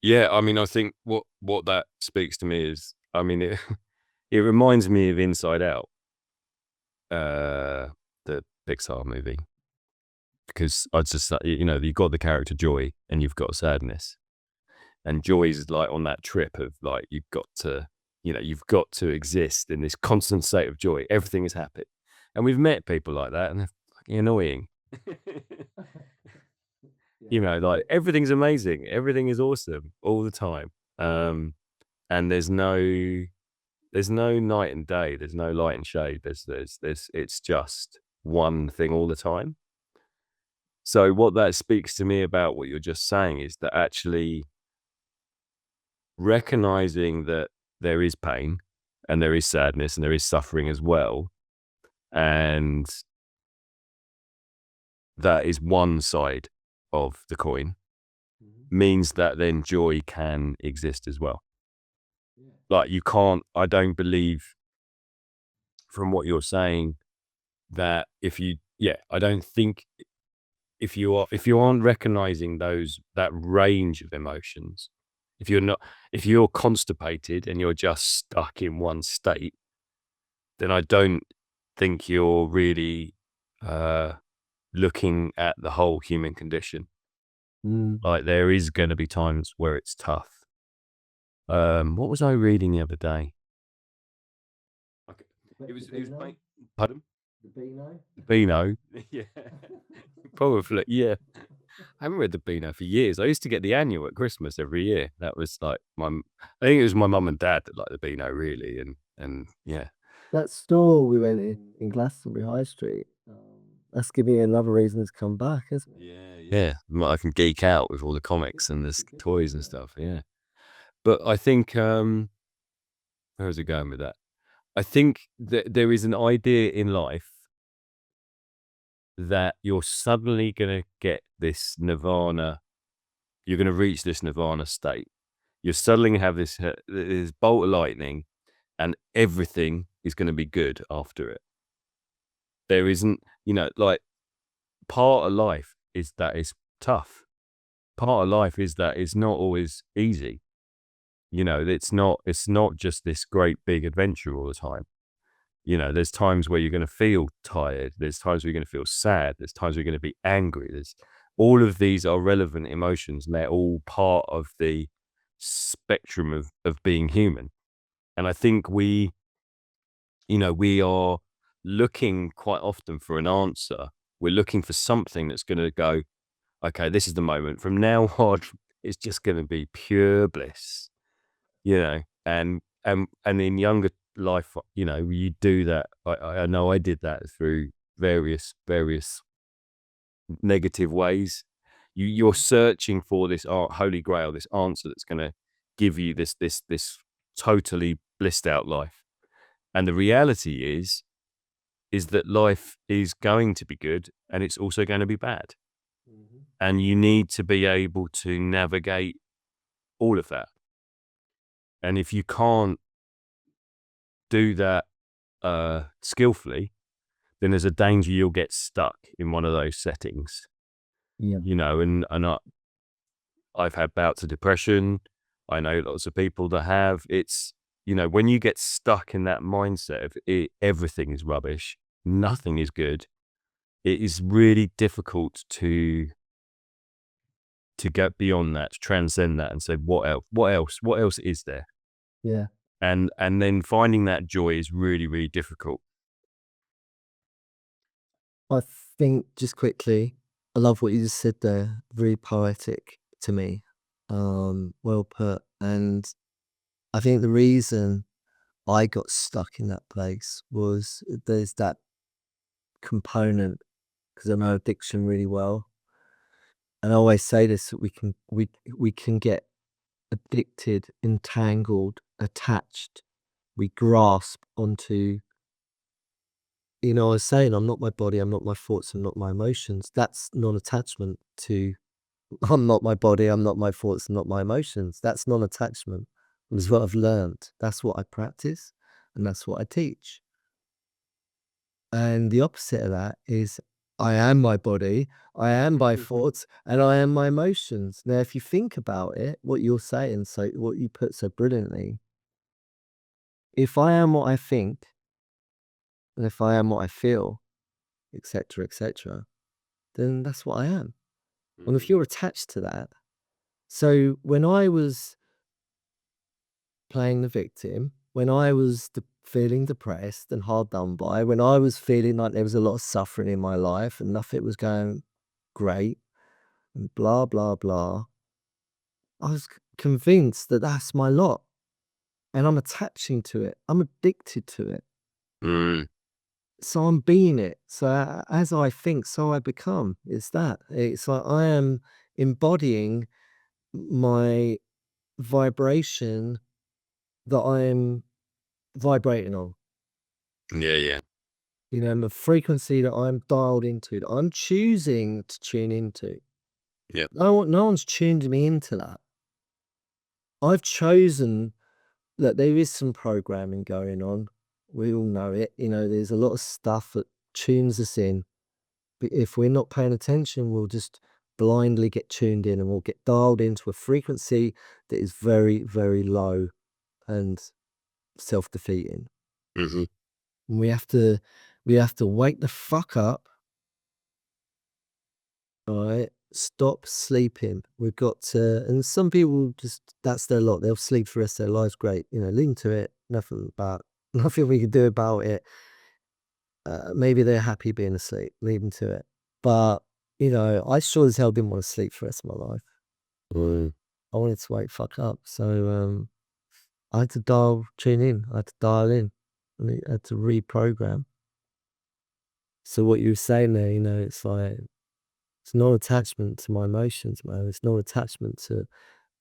Yeah, I mean, I think what that speaks to me is, I mean, it it reminds me of Inside Out, uh, the Pixar movie, because I just, you've got the character Joy and you've got sadness, and Joy is like on that trip of like you've got to exist in this constant state of joy. Everything is happy, and we've met people like that, and they're fucking annoying. Like everything's amazing, everything is awesome all the time. And there's no night and day, there's no light and shade, there's it's just one thing all the time. So what that speaks to me about what you're just saying is that actually recognizing that there is pain and there is sadness and there is suffering as well, and that is one side of the coin, means that then joy can exist as well. Like I don't believe from what you're saying that I don't think if you aren't recognizing that range of emotions, if you're not, if you're constipated and you're just stuck in one state, then I don't think you're really looking at the whole human condition. Mm. Like there is going to be times where it's tough. What was I reading the other day? Okay. It was pardon? The Beano? Beano. Yeah, probably. Yeah, I haven't read the Beano for years. I used to get the annual at Christmas every year. That was like I think it was my mum and dad that liked the Beano really, and yeah. That store we went in Glastonbury High Street, that's giving me another reason to come back, isn't it? Yeah. I can geek out with all the comics and the toys and stuff. Yeah, but I think where's it going with that? I think that there is an idea in life that you're suddenly going to get this nirvana. You're going to reach this nirvana state. You're suddenly going to have this bolt of lightning, and everything is going to be good after it. There isn't, like part of life is that it's tough. Part of life is that it's not always easy. It's not just this great big adventure all the time. There's times where you're going to feel tired. There's times where you're going to feel sad. There's times where you're going to be angry. There's all of these are relevant emotions, and they're all part of the spectrum of being human. And I think we are looking quite often for an answer. We're looking for something that's going to go, okay, this is the moment. From now on, it's just going to be pure bliss, and in younger life, you do that. I know I did that through various negative ways. You're searching for this holy grail, this answer that's going to give you this totally blissed out life. And the reality is that life is going to be good, and it's also going to be bad. Mhm. And you need to be able to navigate all of that. And if you can't do that skillfully, then there's a danger you'll get stuck in one of those settings. Yeah. I've had bouts of depression. I know lots of people that have. It's when you get stuck in that mindset of everything is rubbish, nothing is good. It is really difficult to get beyond that, to transcend that, and say what else is there, Yeah. and then finding that joy is really, really difficult. I think just quickly, I love what you just said there. Very poetic to me. Well put. And I think the reason I got stuck in that place was there's that component because I know addiction really well. And I always say this that we can get addicted, entangled, attached. We grasp onto, I was saying, I'm not my body, I'm not my thoughts, I'm not my emotions. That's non-attachment to I'm not my body, I'm not my thoughts, I'm not my emotions. That's non-attachment. That's what I've learned. That's what I practice, and that's what I teach. And the opposite of that is I am my body, I am my thoughts, and I am my emotions. Now, if you think about it, what you're saying, so what you put so brilliantly, if I am what I think, and if I am what I feel, etc., then that's what I am. And if you're attached to that, so when I was playing the victim, when I was feeling depressed and hard done by, when I was feeling like there was a lot of suffering in my life and nothing was going great and blah, blah, blah, I was convinced that that's my lot and I'm attaching to it. I'm addicted to it. Mm. So I'm being it. So as I think, so I become. It's that. It's like I am embodying my vibration that I'm vibrating on. Yeah. And the frequency that I'm dialed into, that I'm choosing to tune into. Yeah. No one's tuned me into that. I've chosen that there is some programming going on. We all know it. There's a lot of stuff that tunes us in. But if we're not paying attention, we'll just blindly get tuned in and we'll get dialed into a frequency that is very, very low and self-defeating. Hmm. And we have to wake the fuck up. Right, stop sleeping. We've got to, and some people just that's their lot. They'll sleep for the rest of their lives. Great, lean to it. Nothing we can do about it. maybe they're happy being asleep, leave them to it. But, you know, I sure as hell didn't want to sleep for the rest of my life. Mm. I wanted to wake fuck up. So, I had to tune in. I had to dial in, and I had to reprogram. So what you were saying there, you know, it's like, it's not attachment to my emotions, man. It's not attachment to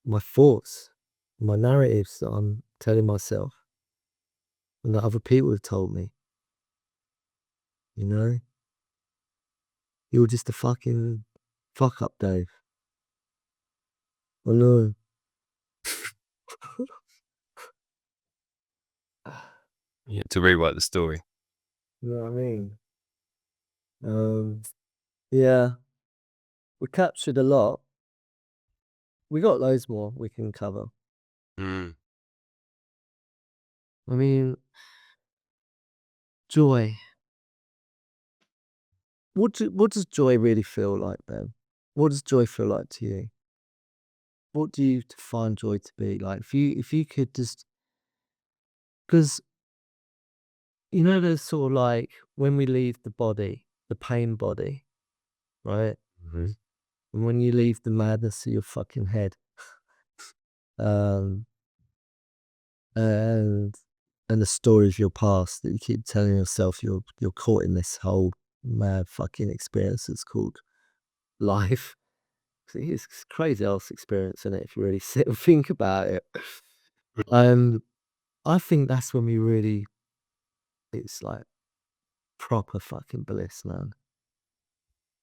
my thoughts, my narratives that I'm telling myself and that other people have told me, you know? You're just a fucking fuck up, Dave. I know. Yeah, to rewrite the story. You know what I mean? Um, yeah, we captured a lot. We got loads more we can cover. Mm. I mean, joy. What does joy really feel like, Ben? What does joy feel like to you? What do you define joy to be? Like, if you could just, because you know, there's sort of like when we leave the body, the pain body, right? Mhm. And when you leave the madness of your fucking head, um, and and the stories of your past that you keep telling yourself you're caught in this whole mad fucking experience that's called life. It's a crazy ass experience, isn't it, if you really sit and think about it. Um, I think that's when we really, it's like proper fucking bliss, man.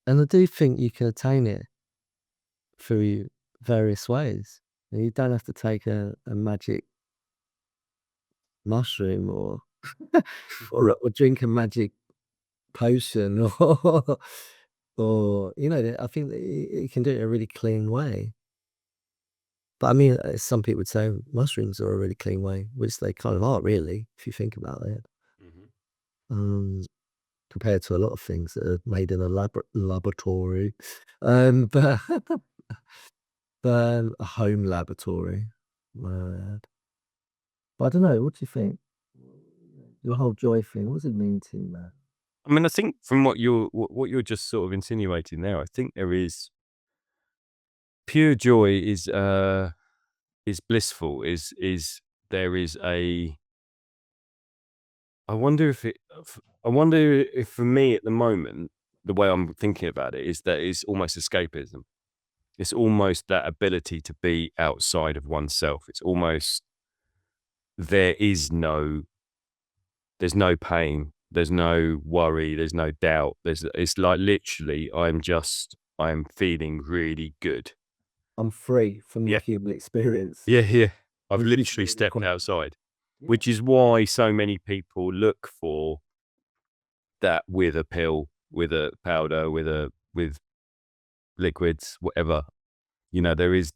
And I do think you can attain it through various ways. You don't have to take a magic mushroom or drink a magic potion or you know, I think that you can do it in a really clean way. But I mean, some people would say mushrooms are a really clean way, which they kind of are, really, if you think about it. Mhm. Um, Compared to a lot of things that are made in a laboratory, but a home laboratory. Uh, but I don't know. What do you think? The whole joy thing. What does it mean to you, man? I mean, I think from what you're just sort of insinuating there, I think there is pure joy is blissful. Is there is a I wonder if I wonder if for me at the moment, the way I'm thinking about it is that it's almost escapism. It's almost that ability to be outside of oneself. It's almost there is no there's no pain, there's no worry, there's no doubt. It's like literally I'm feeling really good. I'm free from the Yeah. human experience. Yeah, yeah. I've Which is literally really stepped quite, outside, yeah. which is why so many people look for that with a pill, with a powder, with liquids, whatever. You know, there is,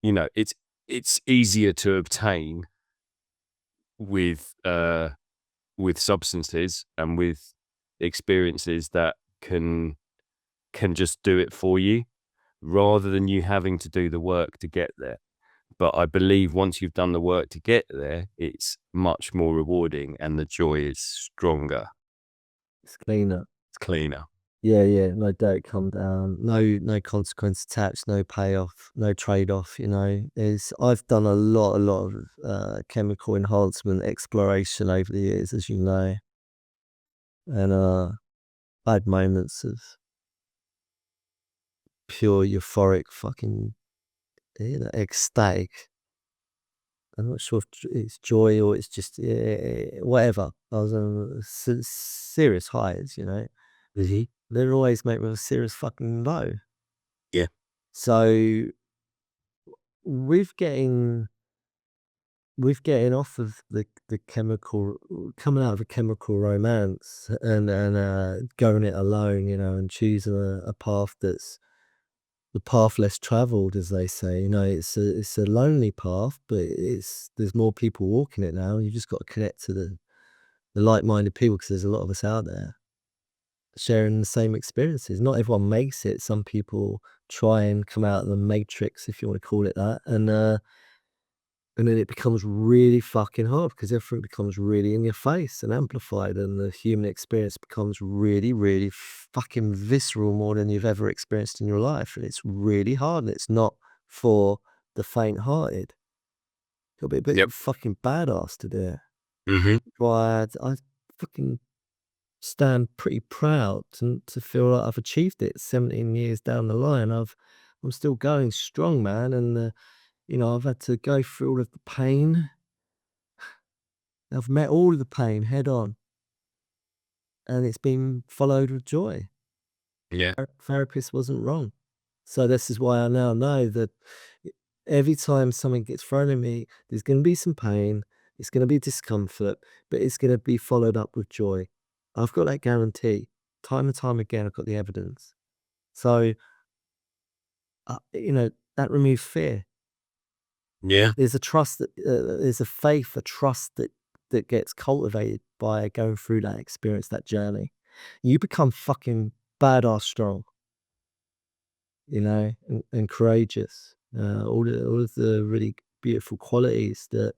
it's easier to obtain with with substances and with experiences that can can just do it for you rather than you having to do the work to get there. But I believe once you've done the work to get there, it's much more rewarding and the joy is stronger. It's cleaner. It's cleaner. Yeah, yeah. No doubt come down. No consequence attached, no payoff, no trade-off, you know. I've done a lot of chemical enhancement exploration over the years, as you know. And I had moments of pure euphoric fucking, you know, ecstatic. I'm not sure if it's joy or it's just whatever. I was on serious highs, you know. Mhm. They'd always make me a serious fucking low. Yeah. So with getting off of the chemical, coming out of a chemical romance and going it alone, you know, and choosing a path that's the path less traveled, as they say. You know, it's a lonely path, but there's more people walking it now. You just got to connect to the like-minded people because there's a lot of us out there sharing the same experiences. Not everyone makes it. Some people try and come out of the matrix, if you want to call it that, and And then it becomes really fucking hard because everything becomes really in your face and amplified, and the human experience becomes really, really fucking visceral, more than you've ever experienced in your life. And it's really hard, and it's not for the faint-hearted. You've got to be a bit Yep. fucking badass to do it. Mhm. Why I fucking stand pretty proud to feel like I've achieved it 17 years down the line. I'm still going strong, man, and, I've had to go through all of the pain. I've met all of the pain head on, and it's been followed with joy. Yeah. Therapist wasn't wrong. So this is why I now know that e every time something gets thrown at me, there's gonna be some pain, it's gonna be discomfort, but it's gonna be followed up with joy. I've got that guarantee. Time and time again, I've got the evidence. So, that removes fear. Yeah. There's a trust that there's a faith, a trust that gets cultivated by going through that experience, that journey. You become fucking badass strong, and courageous. All of the really beautiful qualities that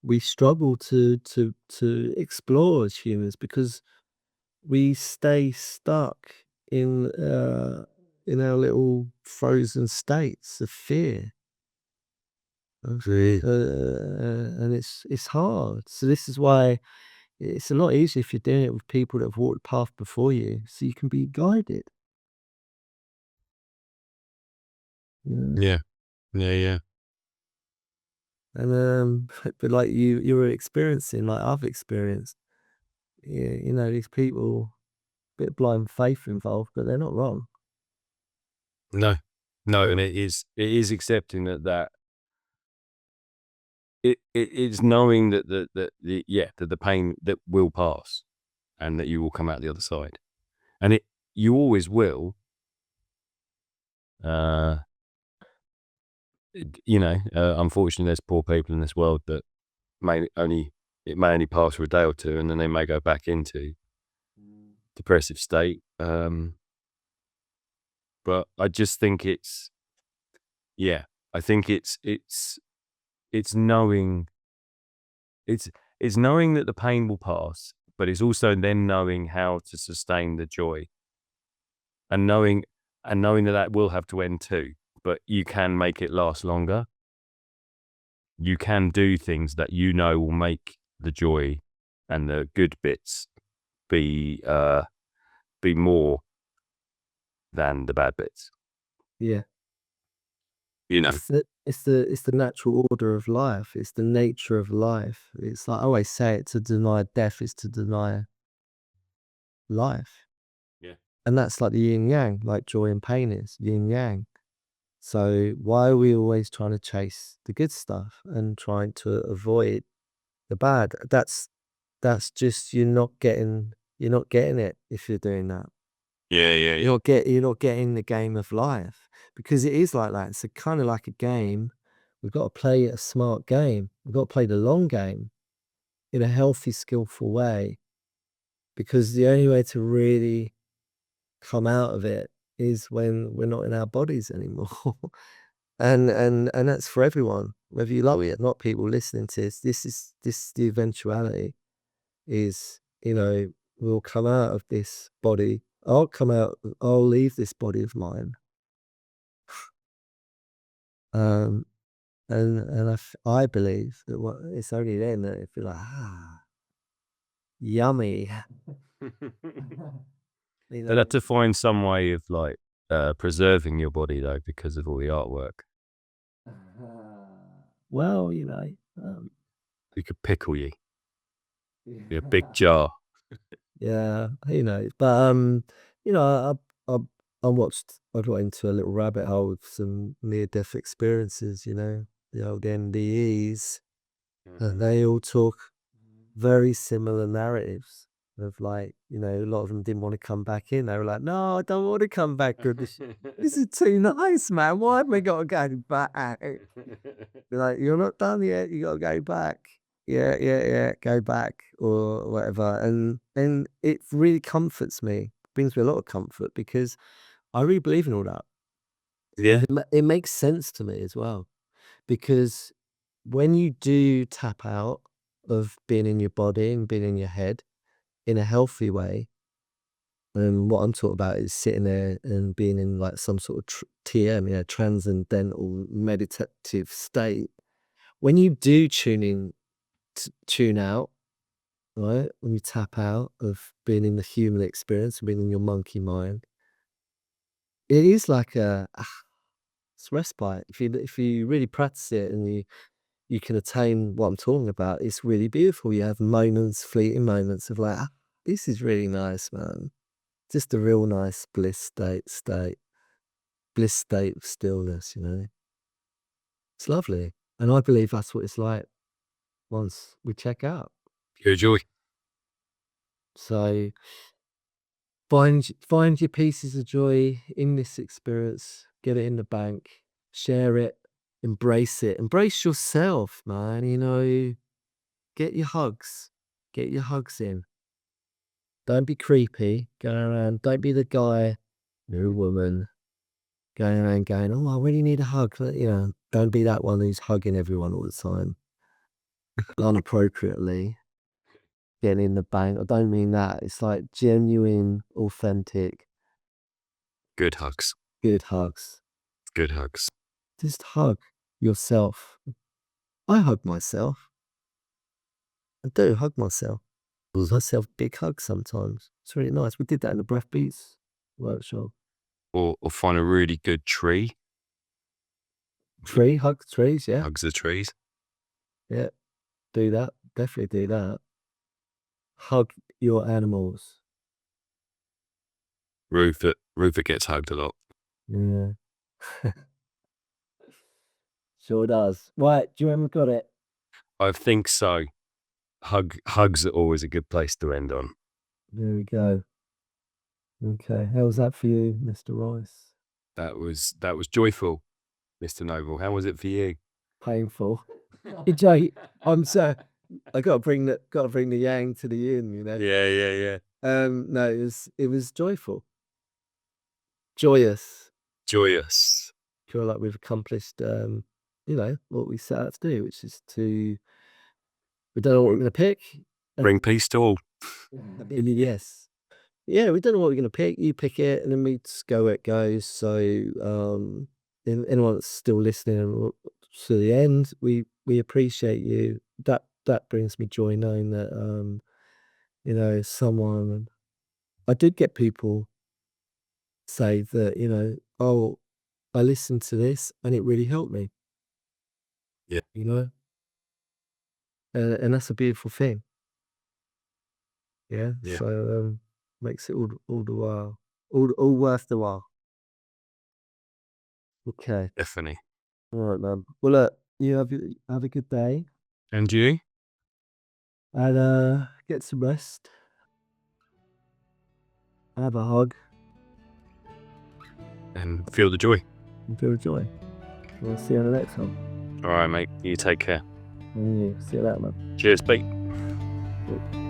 we struggle to explore as humans because we stay stuck in our little frozen states of fear. True. And it's hard. So this is why it's a lot easier if you're doing it with people that have walked the path before you, so you can be guided. You know? Yeah. Yeah, yeah. And but like you were experiencing, like I've experienced, these people, bit blind faith involved, but they're not wrong. No. No, and it is accepting that it's knowing that the pain that will pass and that you will come out the other side. And you always will, uh, unfortunately, there's poor people in this world that it may only pass for a day or two, and then they may go back into depressive state. But I just think I think it's knowing it's it's knowing that the pain will pass, but it's also then knowing how to sustain the joy and knowing that that will have to end too, but you can make it last longer. You can do things that will make the joy and the good bits be be more than the bad bits. Yeah. You know. It's the natural order of life. It's the nature of life. It's like I always say it, to deny death is to deny life. Yeah. And that's like the yin yang, like joy and pain is yin yang. So why are we always trying to chase the good stuff and trying to avoid the bad? That's just you're not getting it if you're doing that. Yeah, yeah, yeah. You're not getting the game of life because it is like that. It's a kind of like a game. We've got to play a smart game. We've got to play the long game in a healthy, skillful way, because the only way to really come out of it is when we're not in our bodies anymore. And that's for everyone, whether you like it or not. People listening to this is the eventuality is, we'll come out of this body. I'll leave this body of mine. Um, and I believe that it's only then that it feel like, yummy. You They'd have know? to find some way of like preserving your body though, because of all the artwork. Well, We could pickle you, be a big jar. yeah, but, you know, I I got into a little rabbit hole with some near-death experiences, the old NDEs, and Mhm. they all talk very similar narratives of, like, a lot of them didn't wanna come back in. They were like, "No, I don't wanna come back, good, this is too nice, man. Why have we gotta go back?" They're like, "You're not done yet, you gotta go back." "Yeah, yeah, yeah, go back," or whatever, and it really comforts me, brings me a lot of comfort because I really believe in all that. Yeah. It makes sense to me as well, because when you do tap out of being in your body and being in your head in a healthy way, and what I'm talking about is sitting there and being in like some sort of TM, transcendental meditative state. When you do tune out, right? When you tap out of being in the human experience, being in your monkey mind, it is like it's respite. If you really practice it and you can attain what I'm talking about, it's really beautiful. You have moments, fleeting moments of like, this is really nice, man. Just a real nice bliss state of stillness, It's lovely. And I believe that's what it's like once we check out. Pure joy. So find your pieces of joy in this experience, get it in the bank, share it, embrace it, embrace yourself, man. Get your hugs in. Don't be creepy going around. Don't be the guy or woman going around going, oh, I really need a hug. Don't be that one who's hugging everyone all the time unappropriately. Getting in the bank. I don't mean that. It's like genuine, authentic, Good hugs. good hugs. Good hugs. Just hug yourself. I hug myself. I do hug myself. I give myself big hugs sometimes. It's really nice. We did that in the Breath Beats workshop. Or find a really good tree. Hug trees, yeah. Hugs the trees. Yeah, do that. Definitely do that. Hug your animals. Rupert gets hugged a lot. Yeah. Sure does. Right, do you remember got it? I think so. Hugs are always a good place to end on. There we go. Okay, how was that for you, Mr. Rice? That was joyful, Mr. Noble. How was it for you? Painful. Jay, I gotta bring the yang to the yin, Yeah. No, it was joyful. Joyous. Joyous. Feel like we've accomplished what we set out to do, which is we don't know what we're gonna pick. Bring peace to all. Yes. Yeah, we don't know what we're gonna pick. You pick it and then we just go where it goes. So anyone that's still listening to the end, we appreciate you. That brings me joy knowing that someone I did get people say that, oh, I listened to this and it really helped me. Yeah. And that's a beautiful thing. Yeah. Yeah. So makes it all the while all worth the while. Okay. Definitely. All right, man. Well, look, you have a good day And you? and get some rest. Have a hug And feel the joy. and feel joy. We'll see you on the next one. All right, mate. You take care. And you see you later, man. Cheers, mate.